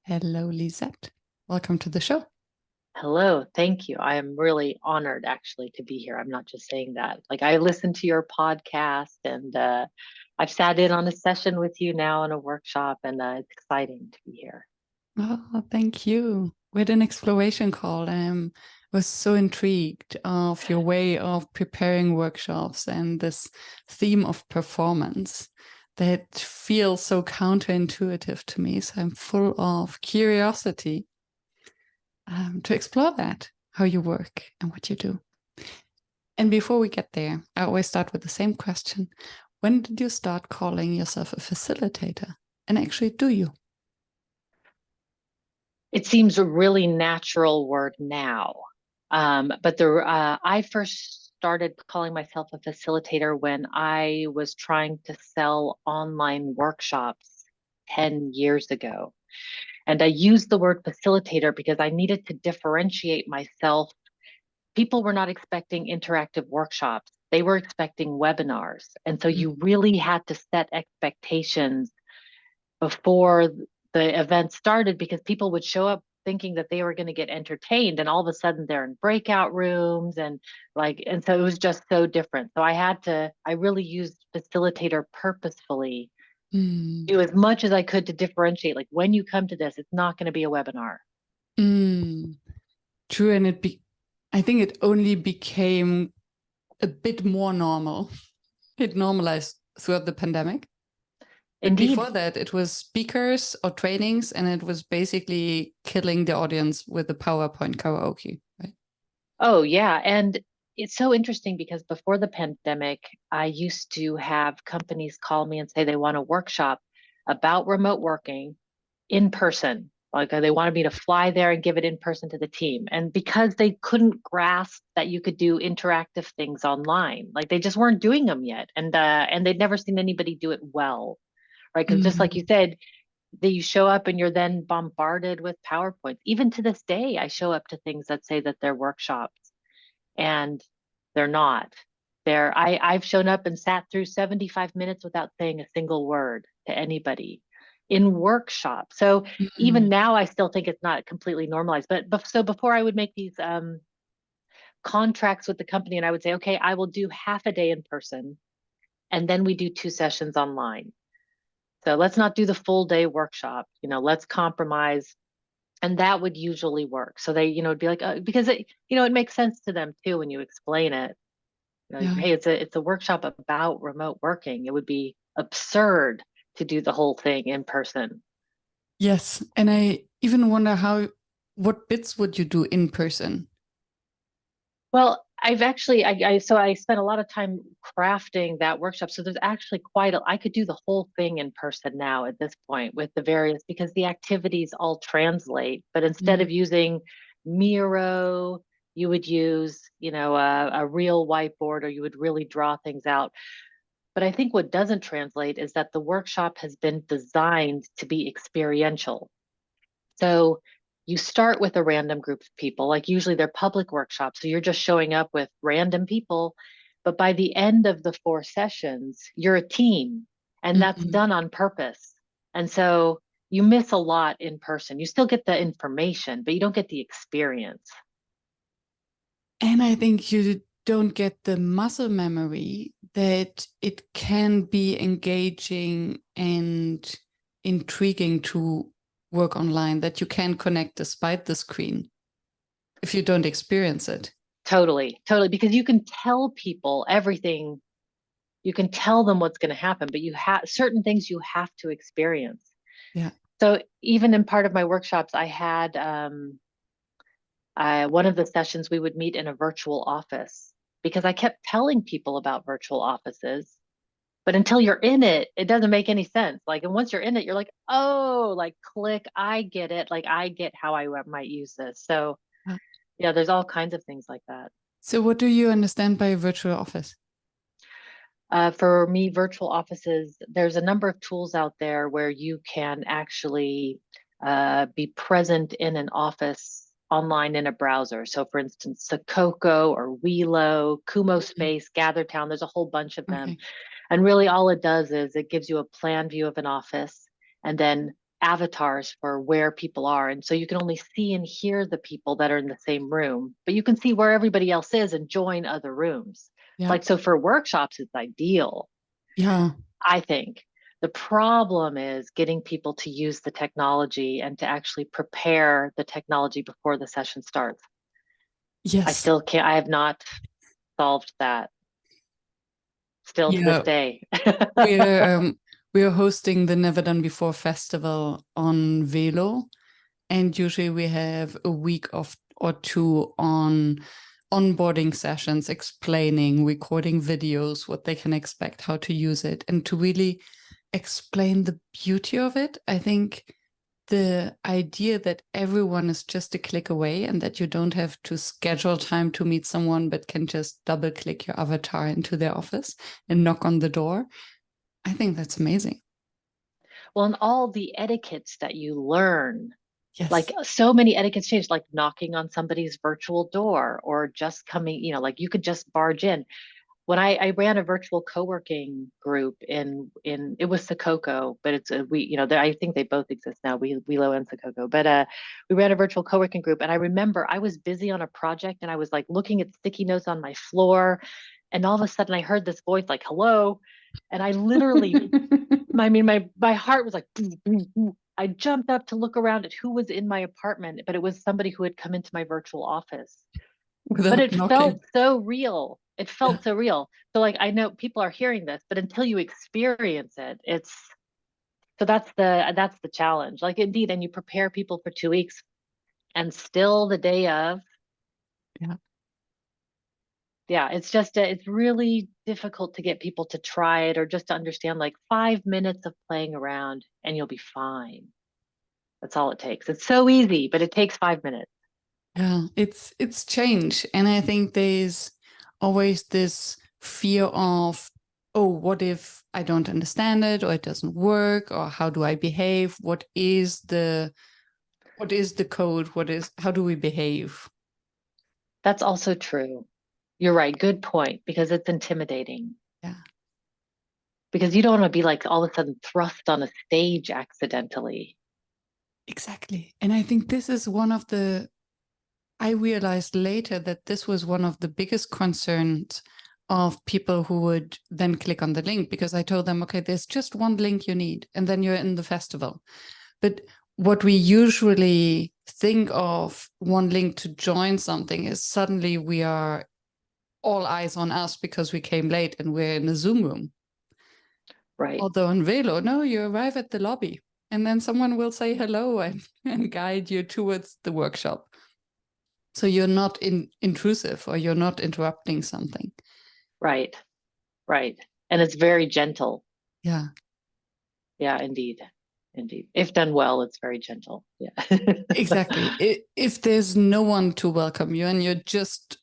Hello, Lisette. Welcome to the show. Hello, thank you. I am really honored actually to be here. I'm not just saying that. Like I listened to your podcast and I've sat in on a session with you now in a workshop and it's exciting to be here. Oh, thank you. We had an exploration call. Was so intrigued of your way of preparing workshops and this theme of performance that feels so counterintuitive to me. So I'm full of curiosity to explore that, how you work and what you do. And before we get there, I always start with the same question. When did you start calling yourself a facilitator? And actually, do you? It seems a really natural word now. I first started calling myself a facilitator when I was trying to sell online workshops 10 years ago. And I used the word facilitator because I needed to differentiate myself. People were not expecting interactive workshops. They were expecting webinars. And so you really had to set expectations before the event started because people would show up thinking that they were going to get entertained and all of a sudden they're in breakout rooms and so it was just so different. So I really used facilitator purposefully, Mm. do as much as I could to differentiate. Like when you come to this, it's not going to be a webinar. Mm. True, and I think it only became a bit more normal. It normalized throughout the pandemic. But before Indeed. that, it was speakers or trainings, and it was basically killing the audience with the PowerPoint karaoke, right? Oh, yeah. And it's so interesting because before the pandemic, I used to have companies call me and say they want a workshop about remote working in person. Like they wanted me to fly there and give it in person to the team. And because they couldn't grasp that you could do interactive things online, like they just weren't doing them yet. And they'd never seen anybody do it well, right? Because just like you Mm. said, that you show up and you're then bombarded with PowerPoints. Even to this day, I show up to things that say that they're workshops and they're not. I've shown up and sat through 75 minutes without saying a single word to anybody in workshop. So even Mm. now, I still think it's not completely normalized. So before I would make these contracts with the company, and I would say, okay, I will do half a day in person, and then we do 2 sessions online. So let's not do the full day workshop. Let's compromise, and that would usually work. So they, it'd be like because it makes sense to them too when you explain it. Yeah. Hey, it's a workshop about remote working. It would be absurd to do the whole thing in person. Yes. And I even wonder what bits would you do in person? Well, I've actually, I spent a lot of time crafting that workshop. So there's actually I could do the whole thing in person now at this point with the various, because the activities all translate. But instead Mm. of using Miro, you would use, a real whiteboard, or you would really draw things out. But I think what doesn't translate is that the workshop has been designed to be experiential. So you start with a random group of people, like usually they're public workshops. So you're just showing up with random people. But by the end of the 4 sessions, you're a team, and that's Mm. done on purpose. And so you miss a lot in person. You still get the information, but you don't get the experience. And I think you don't get the muscle memory that it can be engaging and intriguing to work online, that you can connect despite the screen if you don't experience it. Totally, totally. Because you can tell people everything, you can tell them what's going to happen, but you have certain things you have to experience. Yeah. So even in part of my workshops, I had one of the sessions we would meet in a virtual office because I kept telling people about virtual offices. But until you're in it, it doesn't make any sense. Like, and once you're in it, you're like, oh, like click, I get it. Like, I get how I might use this. So, yeah, there's all kinds of things like that. So, what do you understand by virtual office? For me, virtual offices, there's a number of tools out there where you can actually be present in an office online in a browser. So, for instance, Sakoko or Welo, Kumo Mhm. Space, GatherTown, there's a whole bunch of them. Okay. And really, all it does is it gives you a plan view of an office. And then avatars for where people are. And so you can only see and hear the people that are in the same room, but you can see where everybody else is and join other rooms. Yeah. Like, so for workshops, it's ideal, Yeah. I think. The problem is getting people to use the technology and to actually prepare the technology before the session starts. I Yes. still can't, I have not solved that still to this Yeah. day. We're hosting the Never Done Before festival on Velo, and usually we have a week of or two on onboarding sessions, explaining, recording videos, what they can expect, how to use it, and to really explain the beauty of it. I think the idea that everyone is just a click away and that you don't have to schedule time to meet someone, but can just double click your avatar into their office and knock on the door. I think that's amazing. Well, and all the etiquettes that you learn, Yes. like so many etiquettes change, like knocking on somebody's virtual door or just coming, like you could just barge in. When I ran a virtual co-working group in it was Sococo, but it's I think they both exist now, Wheelo and Sococo. But we ran a virtual co-working group, and I remember I was busy on a project and I was like looking at sticky notes on my floor, and all of a sudden I heard this voice like hello, and I literally, my heart was like boom, boom, boom. I jumped up to look around at who was in my apartment, but it was somebody who had come into my virtual office. But Without it felt knocking. so real. It Yeah. felt so real. So like I know people are hearing this, but until you experience it, it's so that's the challenge. Like indeed, and you prepare people for 2 weeks, and still the day of, Yeah. yeah, it's just it's really difficult to get people to try it or just to understand like 5 minutes of playing around and you'll be fine. That's all it takes. It's so easy, but it takes 5 minutes. Yeah, it's change. And I think there's always this fear of, oh, what if I don't understand it or it doesn't work, or how do I behave? What is the code? How do we behave? That's also true. You're right. Good point, because it's intimidating. Yeah, Because you don't want to be like all of a sudden thrust on a stage accidentally. exactly. And I think this is I realized later that this was one of the biggest concerns of people who would then click on the link, because I told them, okay, there's just one link you need, and then you're in the festival. But what we usually think of one link to join something is suddenly we are all eyes on us because we came late and we're in a Zoom room. Right. Although in Velo, no, you arrive at the lobby and then someone will say hello and guide you towards the workshop. So you're not intrusive, or you're not interrupting something. Right. Right. And it's very gentle. Yeah, Yeah, indeed. Indeed. If done well, it's very gentle. Yeah. exactly. If there's no one to welcome you and you're just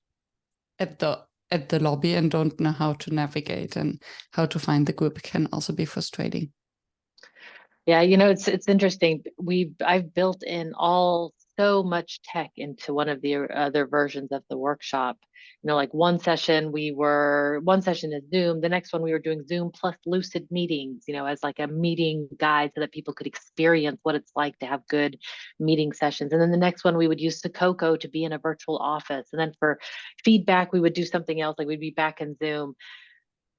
at the lobby and don't know how to navigate and how to find the group, it can also be frustrating. Yeah, it's interesting. I've built in all so much tech into one of the other versions of the workshop. Like one session is Zoom, the next one we were doing Zoom plus lucid meetings, as like a meeting guide so that people could experience what it's like to have good meeting sessions. And then the next one we would use Sococo to be in a virtual office. And then for feedback, we would do something else, like we'd be back in Zoom.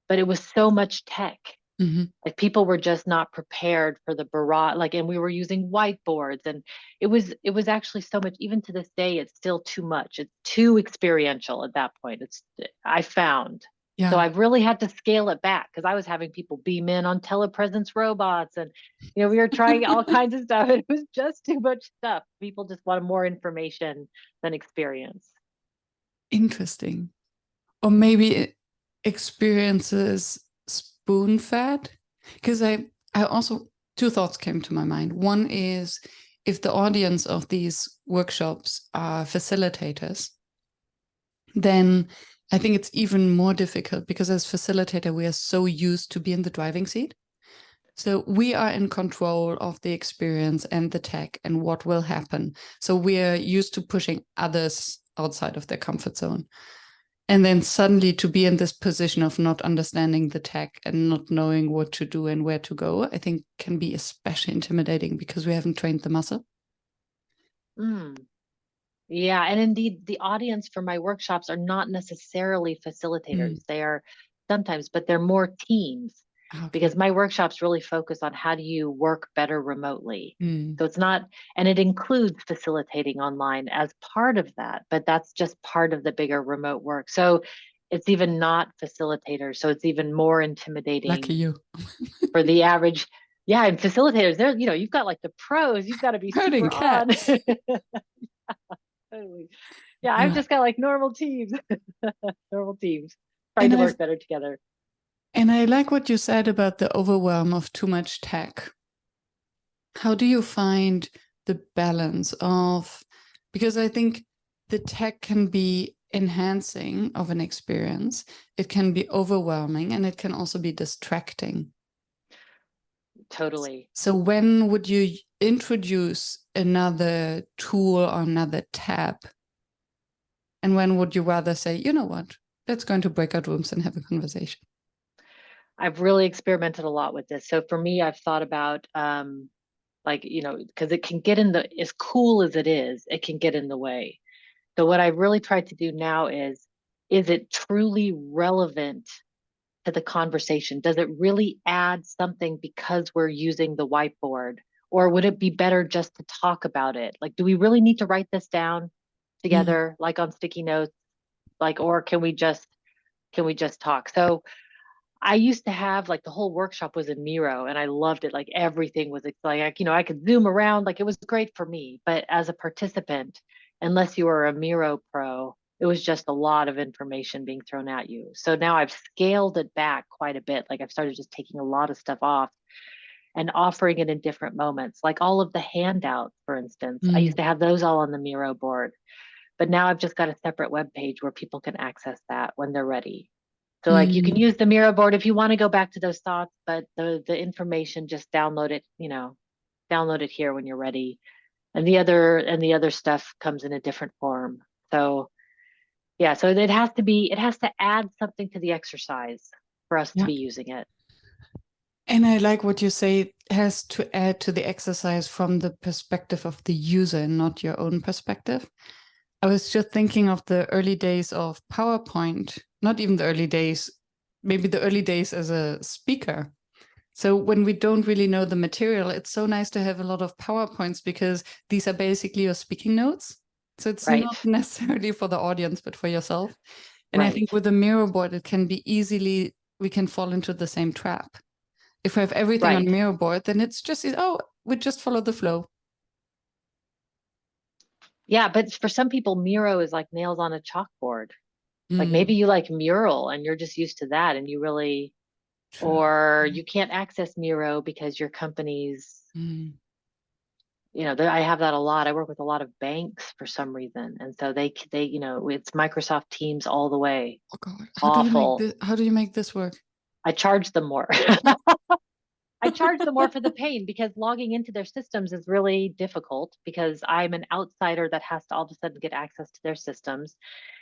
But it was so much tech, Mm-hmm. like people were just not prepared for the barrage, like, and we were using whiteboards, and it was actually so much. Even to this day, it's still too much. It's too experiential at that point. I found. So Yeah, I've really had to scale it back, because I was having people beam in on telepresence robots, and we were trying all kinds of stuff. It was just too much stuff. People just wanted more information than experience. interesting. Or maybe experiences spoon fed. Because I also, two thoughts came to my mind. One is, if the audience of these workshops are facilitators, then I think it's even more difficult, because as facilitator, we are so used to be in the driving seat. So we are in control of the experience and the tech and what will happen. So we are used to pushing others outside of their comfort zone. And then suddenly to be in this position of not understanding the tech and not knowing what to do and where to go, I think can be especially intimidating because we haven't trained the muscle. Mm. Yeah, and indeed, the audience for my workshops are not necessarily Mm. facilitators. They are sometimes, but they're more teams Okay. because my workshops really focus on how do you work better remotely. Mm. So it's not, and it includes facilitating online as part of that, but that's just part of the bigger remote work. So it's even not facilitators. So it's even more Lucky intimidating you. for the average. Yeah, and facilitators, they're, you've got like the pros, you've got to be Herding super on. cats. Totally. Yeah, I've Yeah. just got like normal teams, normal teams trying And to I've work better together. and I like what you said about the overwhelm of too much tech. How do you find the balance of, because I think the tech can be enhancing of an experience, it can be overwhelming, and it can also be distracting. Totally. So when would you introduce another tool or another tab? And when would you rather say, you know what, let's go into breakout rooms and have a conversation? I've really experimented a lot with this. So for me, I've thought about like, because it can get in the, as cool as it can get in the way. So what I really tried to do now is it truly relevant to the conversation? Does it really add something because we're using the whiteboard? Or would it be better just to talk about it? Like, do we really need to write this down Mm, together, like on sticky notes? Like, or can we just talk? So I used to have like the whole workshop was in Miro and I loved it. Like everything was like, I could zoom around, like it was great for me. But as a participant, unless you were a Miro pro, it was just a lot of information being thrown at you. So now I've scaled it back quite a bit. Like I've started just taking a lot of stuff off and offering it in different moments. Like all of the handouts, for instance, I mm, used to have those all on the Miro board. But now I've just got a separate web page where people can access that when they're ready. So like you can mm. use the Miro board if you want to go back to those thoughts, but the information just download it here when you're ready. And the other stuff comes in a different form. So yeah, so it has to add something to the exercise for us to Yeah. be using it. And I like what you say, it has to add to the exercise from the perspective of the user and not your own perspective. I was just thinking of the early days of PowerPoint, not even the early days, maybe the early days as a speaker. So when we don't really know the material, it's so nice to have a lot of PowerPoints because these are basically your speaking notes. So it's not Right, necessarily for the audience, but for yourself. And I right, think with a mirror board, it can be easily, we can fall into the same trap. If we have everything on right. mirror board, then it's just, oh, we just follow the flow. Yeah, but for some people, Miro is like nails on a chalkboard. Like Mm, maybe you like mural and you're just used to that and you really, true. or you can't access Miro because your company's, Mm. I have that a lot. I work with a lot of banks for some reason. And so it's Microsoft Teams all the way. Oh God, Awful. how do you make this work? I charge them more. I charge them more for the pain because logging into their systems is really difficult because I'm an outsider that has to all of a sudden get access to their systems.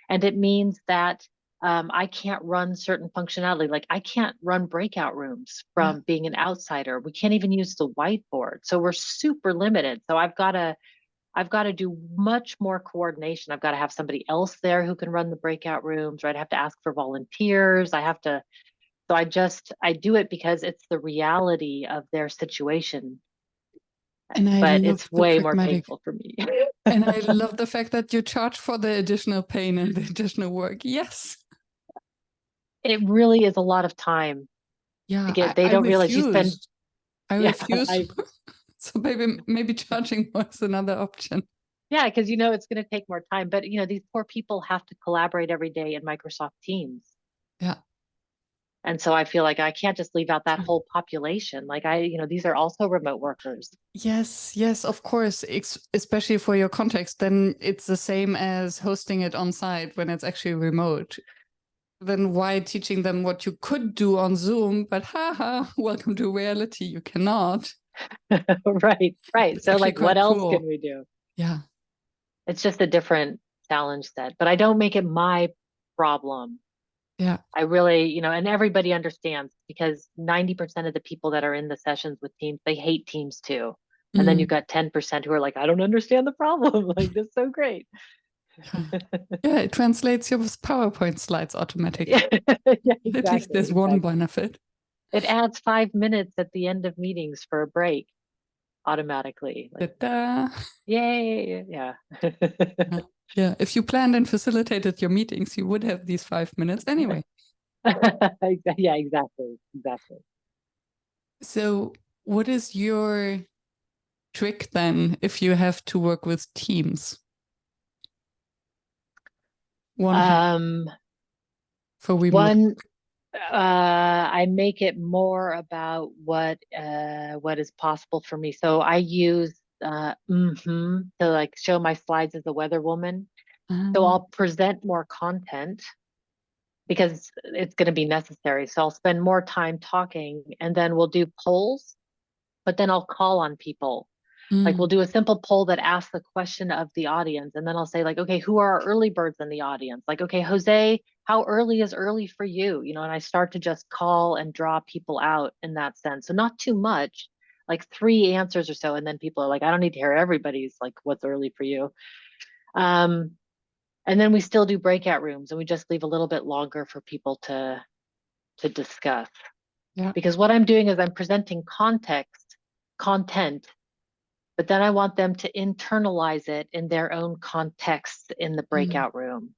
And it means that I can't run certain functionality. Like I can't run breakout rooms Yeah. from being an outsider. We can't even use the whiteboard. So we're super limited. So I've got to do much more coordination. I've got to have somebody else there who can run the breakout rooms, right? I have to ask for volunteers. I do it because it's the reality of their situation, And I but love it's the way more pragmatic. painful for me. And I love the fact that you charge for the additional pain and the additional work. Yes. It really is a lot of time to Yeah, get, they I don't realize you spend, refuse. I yeah, refuse. So maybe charging more is another option. yeah, because it's going to take more time. But these poor people have to collaborate every day in Microsoft Teams. Yeah, And so I feel like I can't just leave out that true. whole population. Like these are also remote workers. Yes, yes, of course. Especially for your context, then it's the same as hosting it on site when it's actually remote. Then why teaching them what you could do on Zoom? But haha, welcome to reality. You cannot. Right, right. It's So actually like what quite else cool. can we do? Yeah. It's just a different challenge set. But I don't make it my problem. Yeah. I really, and everybody understands because 90% of the people that are in the sessions with teams, they hate teams too. And then you've Mm. got 10% who are like, I don't understand the problem. Like, that's so great. Yeah. Yeah, it translates your PowerPoint slides automatically. Yeah, yeah, At least exactly, there's one exactly. benefit. It adds 5 minutes at the end of meetings for a break automatically. Like, Ta-da. yay, yeah. Yeah. Yeah. If you planned and facilitated your meetings, you would have these 5 minutes anyway. Yeah, exactly, exactly. So, what is your trick then if you have to work with teams? One hack Um, for remote. one, I make it more about what is possible for me. So I use to like show my slides as a weather woman. So Ah, I'll present more content because it's going to be necessary. So I'll spend more time talking and then we'll do polls, but then I'll call on people. Like we'll mm, do a simple poll that asks the question of the audience. And then I'll say, like, okay, who are our early birds in the audience? Like, okay, Jose, how early is early for you? And I start to just call and draw people out in that sense. So not too much, like 3 answers or so. And then people are like, I don't need to hear everybody's like what's early for you. Um, and then we still do breakout rooms and we just leave a little bit longer for people to discuss. yeah. Because what I'm doing is I'm presenting content, but then I want them to internalize it in their own context in the Mm, breakout room.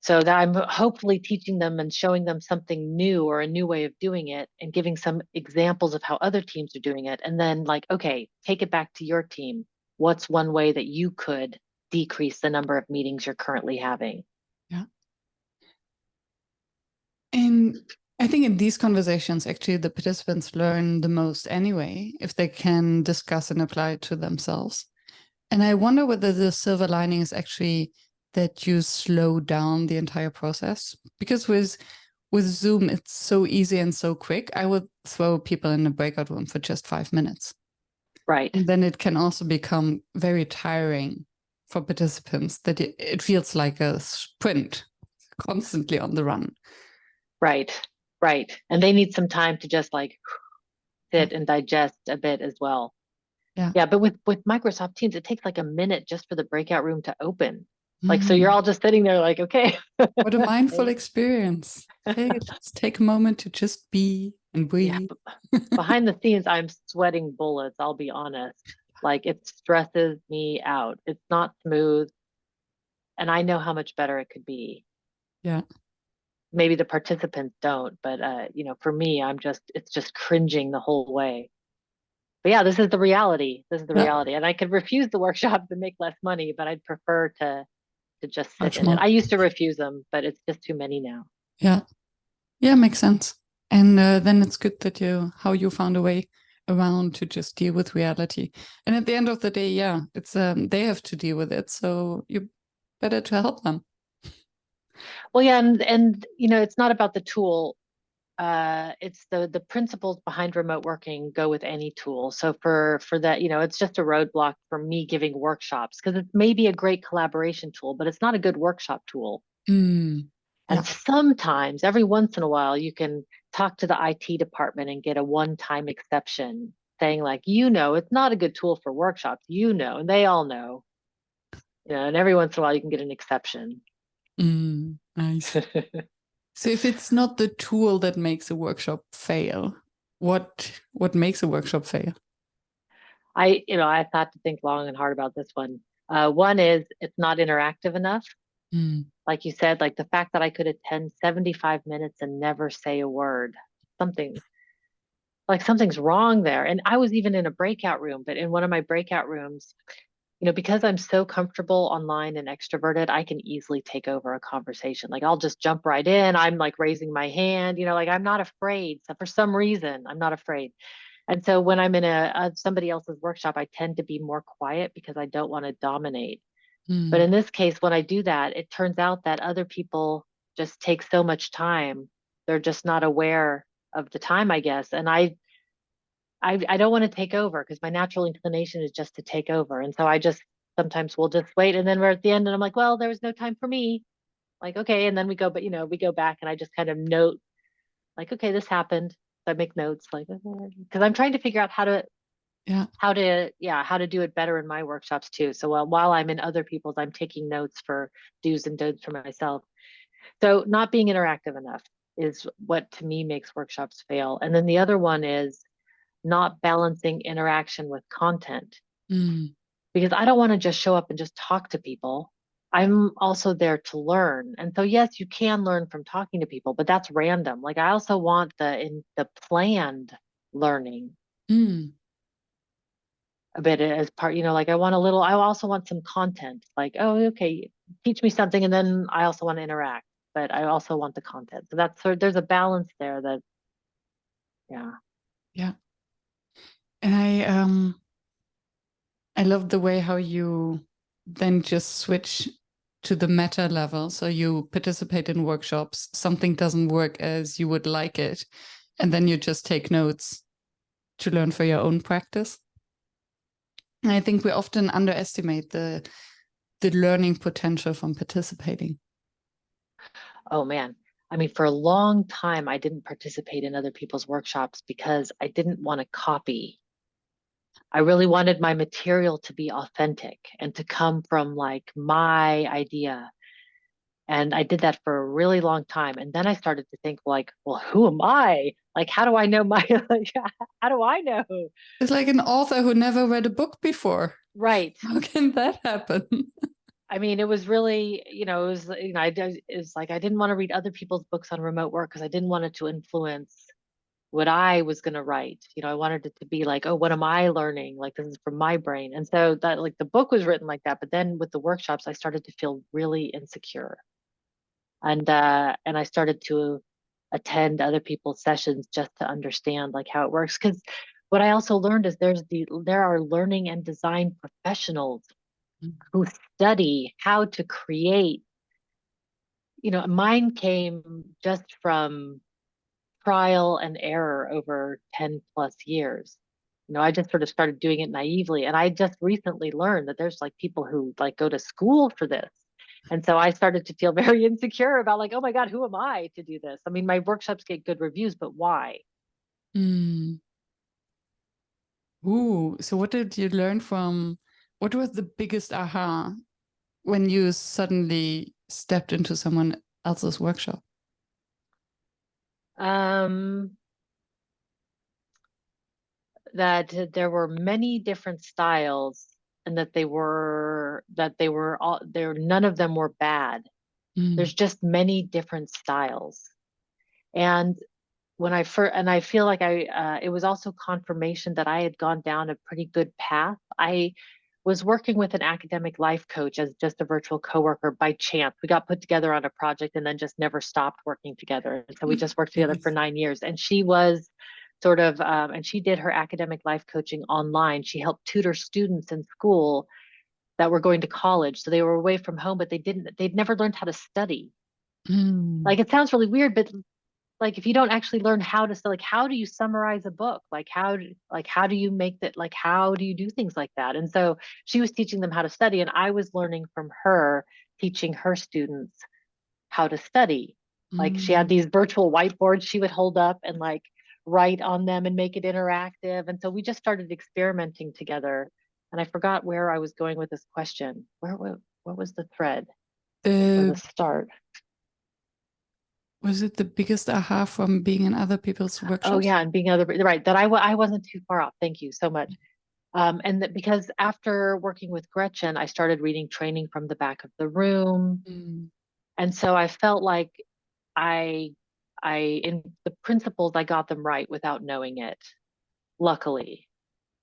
So that I'm hopefully teaching them and showing them something new or a new way of doing it and giving some examples of how other teams are doing it. And then, like, okay, take it back to your team. What's one way that you could decrease the number of meetings you're currently having? yeah. And I think in these conversations, actually, the participants learn the most anyway, if they can discuss and apply it to themselves. And I wonder whether the silver lining is actually that you slow down the entire process. Because with Zoom, it's so easy and so quick. I would throw people in a breakout room for just 5 minutes. Right, And then it can also become very tiring for participants that it feels like a sprint constantly on the run. right, right. And they need some time to just like Yeah. sit and digest a bit as well. Yeah. Yeah, but with Microsoft Teams, it takes like a minute just for the breakout room to open. Like, so you're Mm. all just sitting there like, okay. What a mindful experience. Hey, let's take a moment to just be and Yeah, breathe. behind the scenes, I'm sweating bullets, I'll be honest. Like it stresses me out. It's not smooth. And I know how much better it could be. Yeah. Maybe the participants don't, but for me, it's just cringing the whole way. But yeah, this is the reality. This is the Yeah. reality. And I could refuse the workshops and make less money, but I'd prefer to just sit Much in it. more. I used to refuse them, but it's just too many now. Yeah. Yeah, makes sense. And then it's good that how you found a way around to just deal with reality. And at the end of the day, yeah, it's they have to deal with it. So you better to help them. Well, yeah, and it's not about the tool. It's the principles behind remote working go with any tool. So for that, it's just a roadblock for me giving workshops because it's maybe a great collaboration tool, but it's not a good workshop tool. Mm, And yeah. sometimes, every once in a while, you can talk to the IT department and get a one-time exception saying like, it's not a good tool for workshops, and they all know, and every once in a while you can get an exception. Nice. So if it's not the tool that makes a workshop fail, what makes a workshop fail? I thought to think long and hard about this one. One is it's not interactive enough. Mm, Like you said, like the fact that I could attend 75 minutes and never say a word, something like something's wrong there. And I was even in a breakout room, but in one of my breakout rooms, because I'm so comfortable online and extroverted, I can easily take over a conversation. Like I'll just jump right in. I'm like raising my hand, like I'm not afraid. So for some reason, I'm not afraid. And so when I'm in somebody else's workshop, I tend to be more quiet because I don't want to dominate. But mm, in this case, when I do that, it turns out that other people just take so much time. They're just not aware of the time, I guess. And I don't want to take over because my natural inclination is just to take over. And so I just sometimes will just wait. And then we're at the end and I'm like, well, there was no time for me. like, okay. And then we go, but we go back and I just kind of note like, okay, this happened. I make notes like, because I'm trying to figure out Yeah. how to do it better in my workshops too. So while I'm in other people's, I'm taking notes for do's and don'ts for myself. So not being interactive enough is what to me makes workshops fail. And then the other one is not balancing interaction with content, Mm. because I don't want to just show up and just talk to people. I'm also there to learn. And so yes, you can learn from talking to people, but that's random. Like I also want the planned learning Mm. a bit as part, like I also want some content. Like, oh, okay, teach me something and then I also want to interact, but I also want the content. So there's a balance there that yeah. Yeah. And I love the way how you then just switch to the meta level. So you participate in workshops, something doesn't work as you would like it, and then you just take notes to learn for your own practice. And I think we often underestimate the learning potential from participating. Oh man. I mean, for a long time, I didn't participate in other people's workshops because I didn't want to copy. I really wanted my material to be authentic and to come from like my idea. And I did that for a really long time. And then I started to think like, well, who am I? Like, how do I know like, how do I know? It's like an author who never read a book before. Right. How can that happen? I mean, it was really, it was like I didn't want to read other people's books on remote work because I didn't want it to influence what I was going to write. I wanted it to be like, oh, what am I learning? Like this is from my brain. And so that like the book was written like that. But then with the workshops, I started to feel really insecure. And I started to attend other people's sessions just to understand like how it works. Because what I also learned is there are learning and design professionals who study how to create. Mine came just from trial and error over 10 plus years. I just sort of started doing it naively. And I just recently learned that there's like people who like go to school for this. And so I started to feel very insecure about like, oh my God, who am I to do this? I mean, my workshops get good reviews, but why? Mm. Ooh, so what did you learn from, what was the biggest aha when you suddenly stepped into someone else's workshop? Um, that there were many different styles and that they were all there, none of them were bad. Mm. There's just many different styles. And I feel like it was also confirmation that I had gone down a pretty good path. I was working with an academic life coach as just a virtual coworker by chance. We got put together on a project and then just never stopped working together. And so we just worked together for Nice. 9 years. And she was and she did her academic life coaching online. She helped tutor students in school that were going to college. So they were away from home, but they'd never learned how to study. Mm. Like it sounds really weird, but like if you don't actually learn how to like how do you summarize a book, how do you make that, like how do you do things like that? And so she was teaching them how to study and I was learning from her, teaching her students how to study. Like she had Mm. these virtual whiteboards she would hold up and like write on them and make it interactive, and so we just started experimenting together. And I forgot where I was going with this question. What was the thread or the Uh, start? was it the biggest aha from being in other people's Oh workshops? yeah, and being other right, that I wasn't too far off. Thank you so much. And that because after working with Gretchen, I started reading Training from the Back of the Room, Mm. and so I felt like I in the principles I got them right without knowing it, luckily.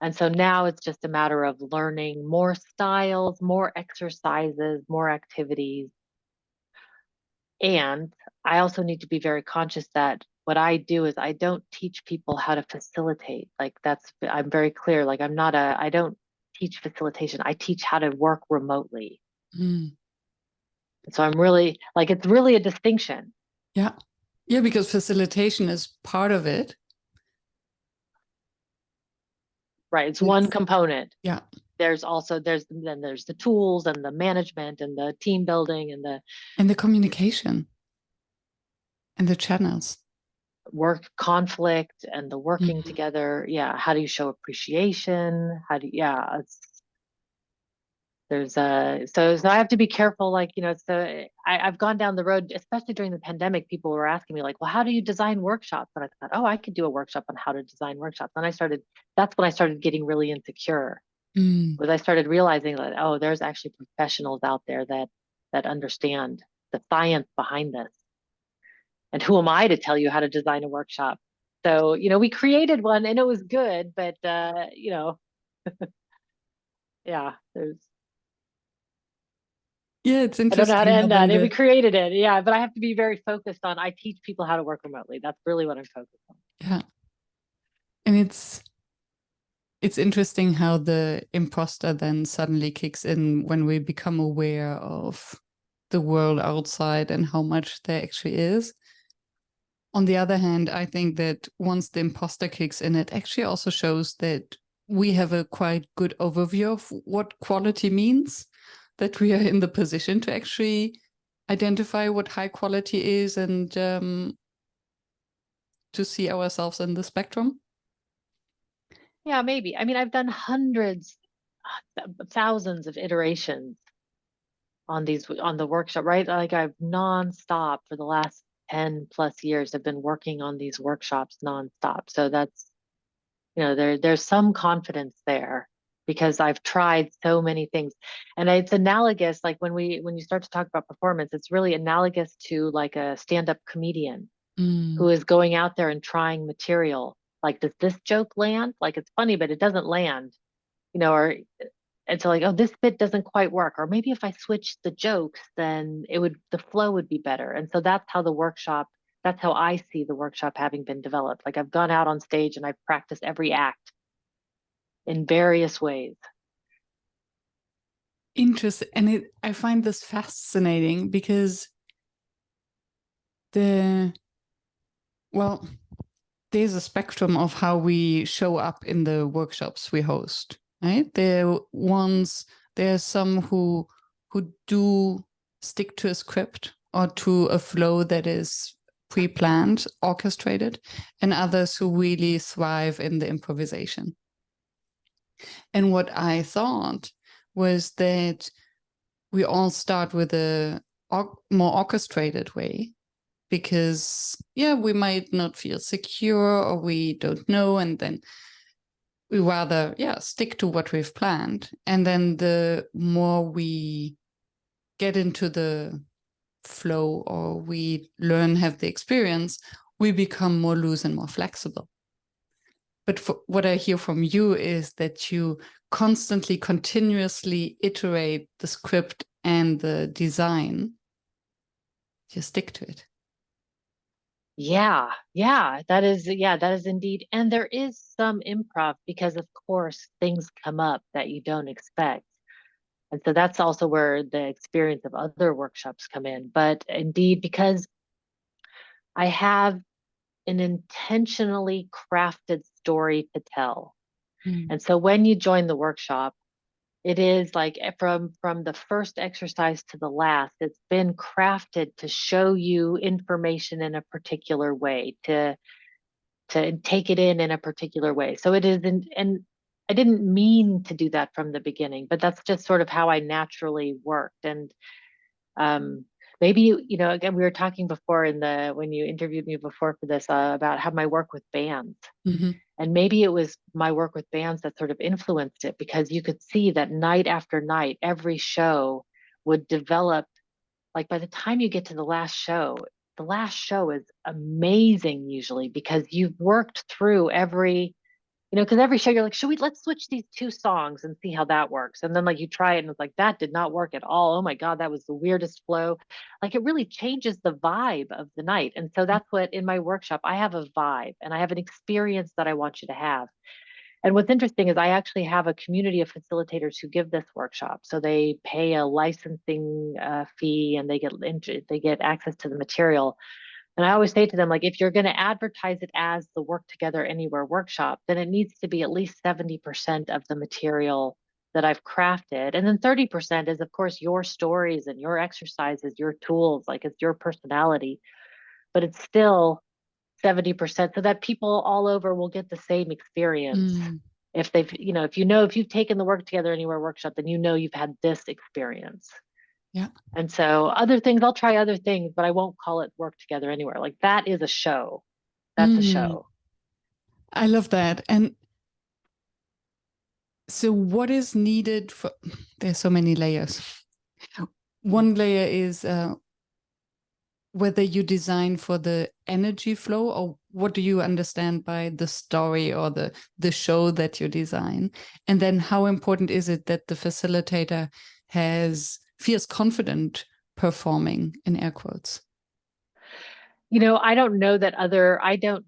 And so now it's just a matter of learning more styles, more exercises, more activities. And I also need to be very conscious that what I do is I don't teach people how to facilitate. I'm very clear. Like I don't teach facilitation. I teach how to work remotely. Mm. So I'm really like, it's really a distinction, Yeah. Yeah, because facilitation is part of it. right? It's one It's, component. yeah. there's the tools and the management and the team building and the communication and the channels. work conflict and the working Mhm. together. Yeah. How do you show appreciation? So I have to be careful, like, I've gone down the road, especially during the pandemic, people were asking me like, well, how do you design workshops? And I thought, oh, I could do a workshop on how to design workshops. And that's when I started getting really insecure, Mm. was I started realizing that, oh, there's actually professionals out there that understand the science behind this. And who am I to tell you how to design a workshop? So, we created one and it was good, but yeah, Yeah, it's I don't know how to interesting how end then that. And we the created it. Yeah, but I have to be very focused on, I teach people how to work remotely. That's really what I'm focused on. yeah, and it's interesting how the imposter then suddenly kicks in when we become aware of the world outside and how much there actually is. On the other hand, I think that once the imposter kicks in, it actually also shows that we have a quite good overview of what quality means, that we are in the position to actually identify what high quality is and to see ourselves in the spectrum. Yeah, maybe. I mean, I've done hundreds, thousands of iterations on the workshop, right? Like I've nonstop for the last 10 plus years have been working on these workshops nonstop. So that's, there's some confidence there because I've tried so many things. And it's analogous, like when you start to talk about performance, it's really analogous to like a stand-up comedian Mm. who is going out there and trying material. Like, does this joke land? Like, it's funny, but it doesn't land, or and so like, oh, this bit doesn't quite work. Or maybe if I switch the jokes, then the flow would be better. And so that's how I see the workshop having been developed. Like I've gone out on stage and I've practiced every act in various ways. Interesting. And I find this fascinating because the, well, there's a spectrum of how we show up in the workshops we host, right? There's some who do stick to a script or to a flow that is pre-planned, orchestrated, and others who really thrive in the improvisation. And what I thought was that we all start with a more orchestrated way because we might not feel secure or we don't know, and then we rather stick to what we've planned. And then the more we get into the flow or we learn, have the experience, we become more loose and more flexible. But what I hear from you is that you constantly, continuously iterate the script and the design. You stick to it. Yeah, that is indeed. And there is some improv because of course things come up that you don't expect. And so that's also where the experience of other workshops come in. But indeed, because I have an intentionally crafted story to tell. Mm. And so when you join the workshop, it is like from the first exercise to the last, it's been crafted to show you information in a particular way, to take it in a particular way. So it isn't, and I didn't mean to do that from the beginning, but that's just sort of how I naturally worked. And um, maybe again, we were talking before when you interviewed me before for this about how my work with bands. Mm-hmm. And maybe it was my work with bands that sort of influenced it because you could see that night after night, every show would develop. Like by the time you get to the last show is amazing usually because you've worked through because every show you're like, let's switch these two songs and see how that works. And then like you try it and it's like, that did not work at all. Oh my God, that was the weirdest flow. Like it really changes the vibe of the night. And so that's what in my workshop, I have a vibe and I have an experience that I want you to have. And what's interesting is I actually have a community of facilitators who give this workshop. So they pay a licensing fee and they get access to the material. And I always say to them, like, if you're going to advertise it as the Work Together Anywhere workshop, then it needs to be at least 70% of the material that I've crafted. And then 30% is, of course, your stories and your exercises, your tools, like it's your personality, but it's still 70% so that people all over will get the same experience. Mm, If they've, if you've taken the Work Together Anywhere workshop, then you've had this experience. yeah. And so other things, I'll try other things, but I won't call it Work Together Anywhere. Like that is a show. That's a Mm, show. I love that. And so, what is needed for? There's so many layers. One layer is whether you design for the energy flow, or what do you understand by the story or the show that you design, and then how important is it that the facilitator feels confident performing, in air quotes. I don't know that I don't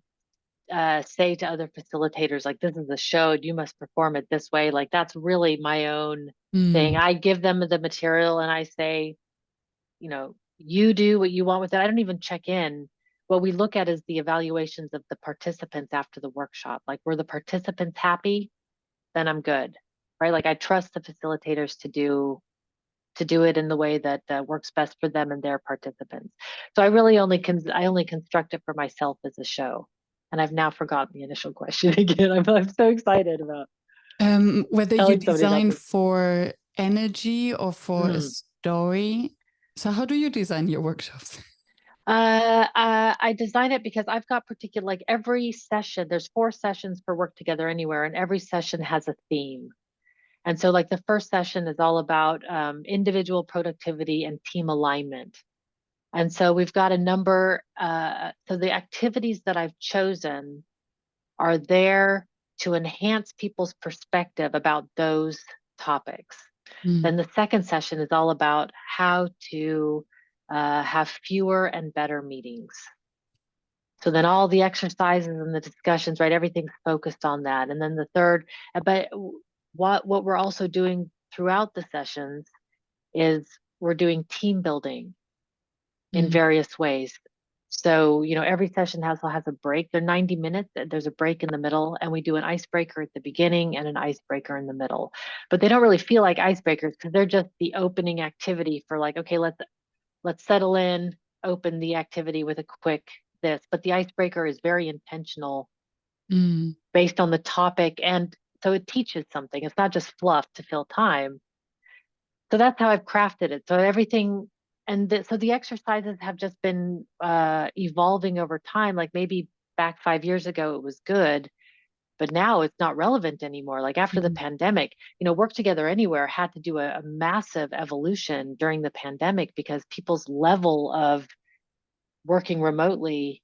say to other facilitators, like, this is a show, you must perform it this way. Like, that's really my own thing. Mm, I give them the material and I say, you do what you want with it. I don't even check in. What we look at is the evaluations of the participants after the workshop. Like, were the participants happy? Then I'm good, right? Like, I trust the facilitators to do it in the way that works best for them and their participants. So I only construct it for myself as a show. And I've now forgotten the initial question again. I'm so excited about whether you telling somebody about design this. for energy or for a Mm. story. So how do you design your workshops? I design it because I've got particular, like every session, there's 4 sessions for Work Together Anywhere, and every session has a theme. And so, like, the first session is all about individual productivity and team alignment. And so we've got a number, so the activities that I've chosen are there to enhance people's perspective about those topics. Mm, Then the second session is all about how to have fewer and better meetings. So then all the exercises and the discussions, right? Everything's focused on that. And then the third, but what we're also doing throughout the sessions is we're doing team building in mm, various ways. So, every session has a break. They're 90 minutes. There's a break in the middle, and we do an icebreaker at the beginning and an icebreaker in the middle. But they don't really feel like icebreakers because they're just the opening activity for, like, okay, let's settle in, open the activity with a quick this. But the icebreaker is very intentional mm, based on the topic, and so it teaches something. It's not just fluff to fill time. So that's how I've crafted it. So everything, so the exercises have just been evolving over time. Like, maybe back 5 years ago it was good, but now it's not relevant anymore. Like, after the mm, pandemic, Work Together Anywhere had to do a massive evolution during the pandemic because people's level of working remotely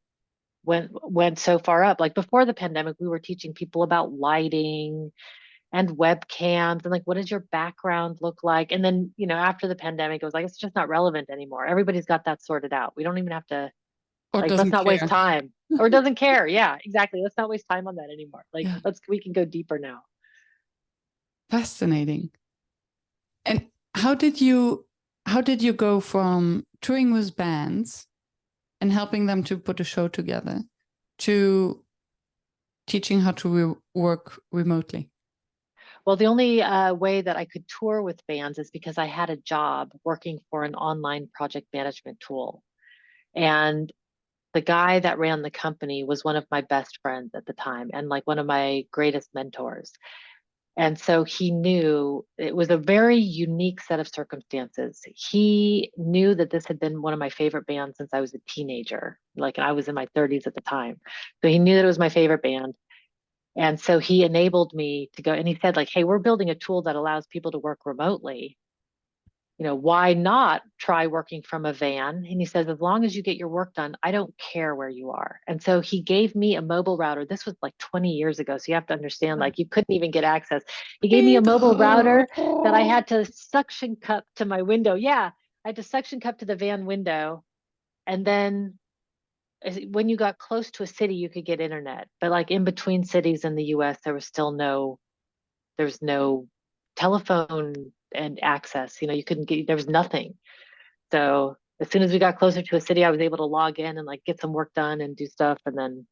went so far up. Like, before the pandemic, we were teaching people about lighting and webcams and, like, what does your background look like? And then, after the pandemic, it was like, it's just not relevant anymore. Everybody's got that sorted out. We don't even have to, or like, let's doesn't not waste care. time, or doesn't care. Yeah, exactly. Let's not waste time on that anymore. Like, Yeah, we can go deeper now. fascinating. And how did you go from touring with bands and helping them to put a show together to teaching how to work remotely? Well, the only way that I could tour with bands is because I had a job working for an online project management tool. And the guy that ran the company was one of my best friends at the time and, like, one of my greatest mentors. And so he knew it was a very unique set of circumstances. He knew that this had been one of my favorite bands since I was a teenager, like, I was in my 30s at the time. So he knew that it was my favorite band. And so he enabled me to go, and he said, like, hey, we're building a tool that allows people to work remotely. Why not try working from a van? And he says, as long as you get your work done, I don't care where you are. And so he gave me a mobile router. This was like 20 years ago. So you have to understand, like, you couldn't even get access. He gave me a mobile router that I had to suction cup to my window. Yeah, I had to suction cup to the van window. And then when you got close to a city, you could get internet. But, like, in between cities in the US, there was no telephone and access. You couldn't get, there was nothing. So as soon as we got closer to a city, I was able to log in and, like, get some work done and do stuff. And then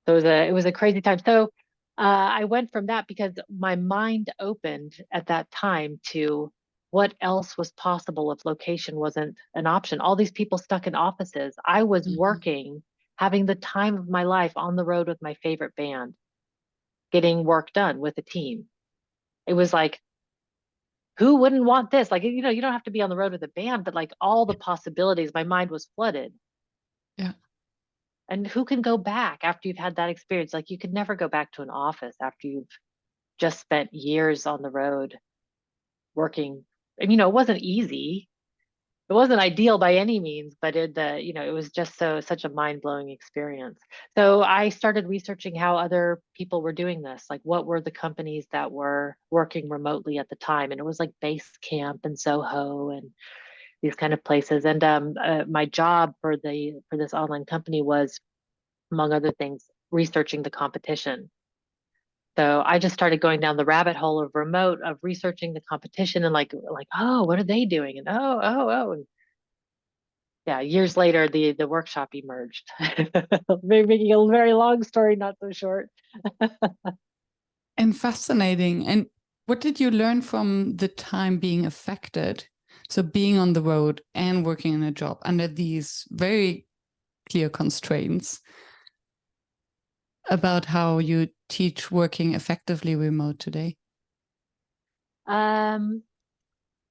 so it was a crazy time. So I went from that because my mind opened at that time to what else was possible if location wasn't an option. All these people stuck in offices. I was Mhm. working, having the time of my life on the road with my favorite band, getting work done with a team. It was like, who wouldn't want this? Like, you don't have to be on the road with a band, but like all the possibilities, my mind was flooded. Yeah. And who can go back after you've had that experience? Like, you could never go back to an office after you've just spent years on the road working. And, it wasn't easy. It wasn't ideal by any means, but it was just such a mind-blowing experience. So I started researching how other people were doing this, like what were the companies that were working remotely at the time. And it was like Basecamp and Zoho and these kind of places. And my job for this online company was, among other things, researching the competition. So I just started going down the rabbit hole of remote, of researching the competition and like, oh, what are they doing? And oh. And yeah, years later, the workshop emerged. Making a very long story not so short. And fascinating. And what did you learn from the time being affected? So being on the road and working in a job under these very clear constraints about how you teach working effectively remote today. Um,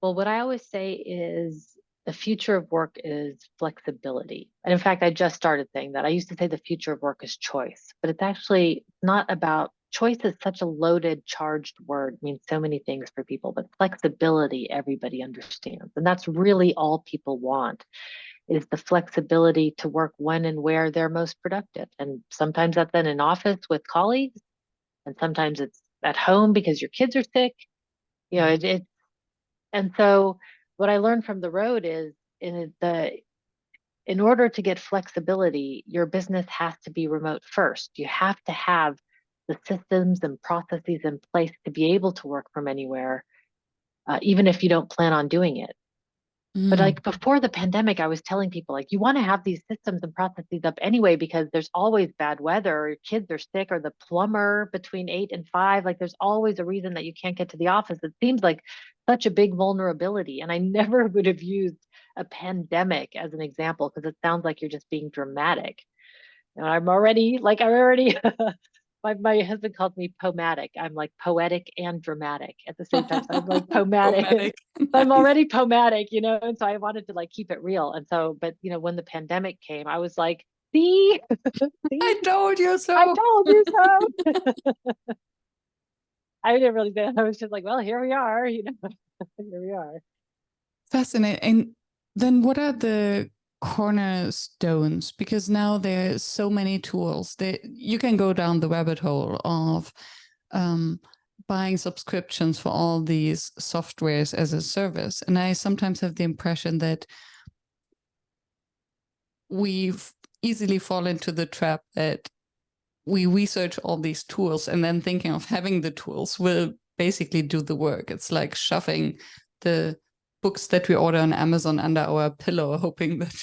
well, what I always say is the future of work is flexibility. And in fact, I just started saying that. I used to say the future of work is choice, but it's actually not about choice is such a loaded, charged word, means so many things for people, but flexibility, everybody understands. And that's really all people want is the flexibility to work when and where they're most productive. And sometimes that's in an office with colleagues, and sometimes it's at home because your kids are sick. You know, Mhm. and so what I learned from the road is in order to get flexibility, your business has to be remote first. You have to have the systems and processes in place to be able to work from anywhere, even if you don't plan on doing it. But Mm. like before the pandemic, I was telling people like you want to have these systems and processes up anyway because there's always bad weather, or your kids are sick, or the plumber between 8 and 5. Like there's always a reason that you can't get to the office. It seems like such a big vulnerability. And I never would have used a pandemic as an example because it sounds like you're just being dramatic. And I'm already my husband calls me pomatic. I'm like poetic and dramatic at the same time. So I'm like pomatic. Romantic. So I'm Nice. already pomatic, and so I wanted to like keep it real. And so, but when the pandemic came, I was like, see, I see, told you I so. told you so. I didn't really say that. I was just like, well, here we are, here we are. Fascinating. And then what are the cornerstones? Because now there's so many tools that you can go down the rabbit hole of um, buying subscriptions for all these softwares as a service. And I sometimes have the impression that we easily fall into the trap that we research all these tools and then thinking of having the tools will basically do the work. It's like shoving the books that we order on Amazon under our pillow, hoping that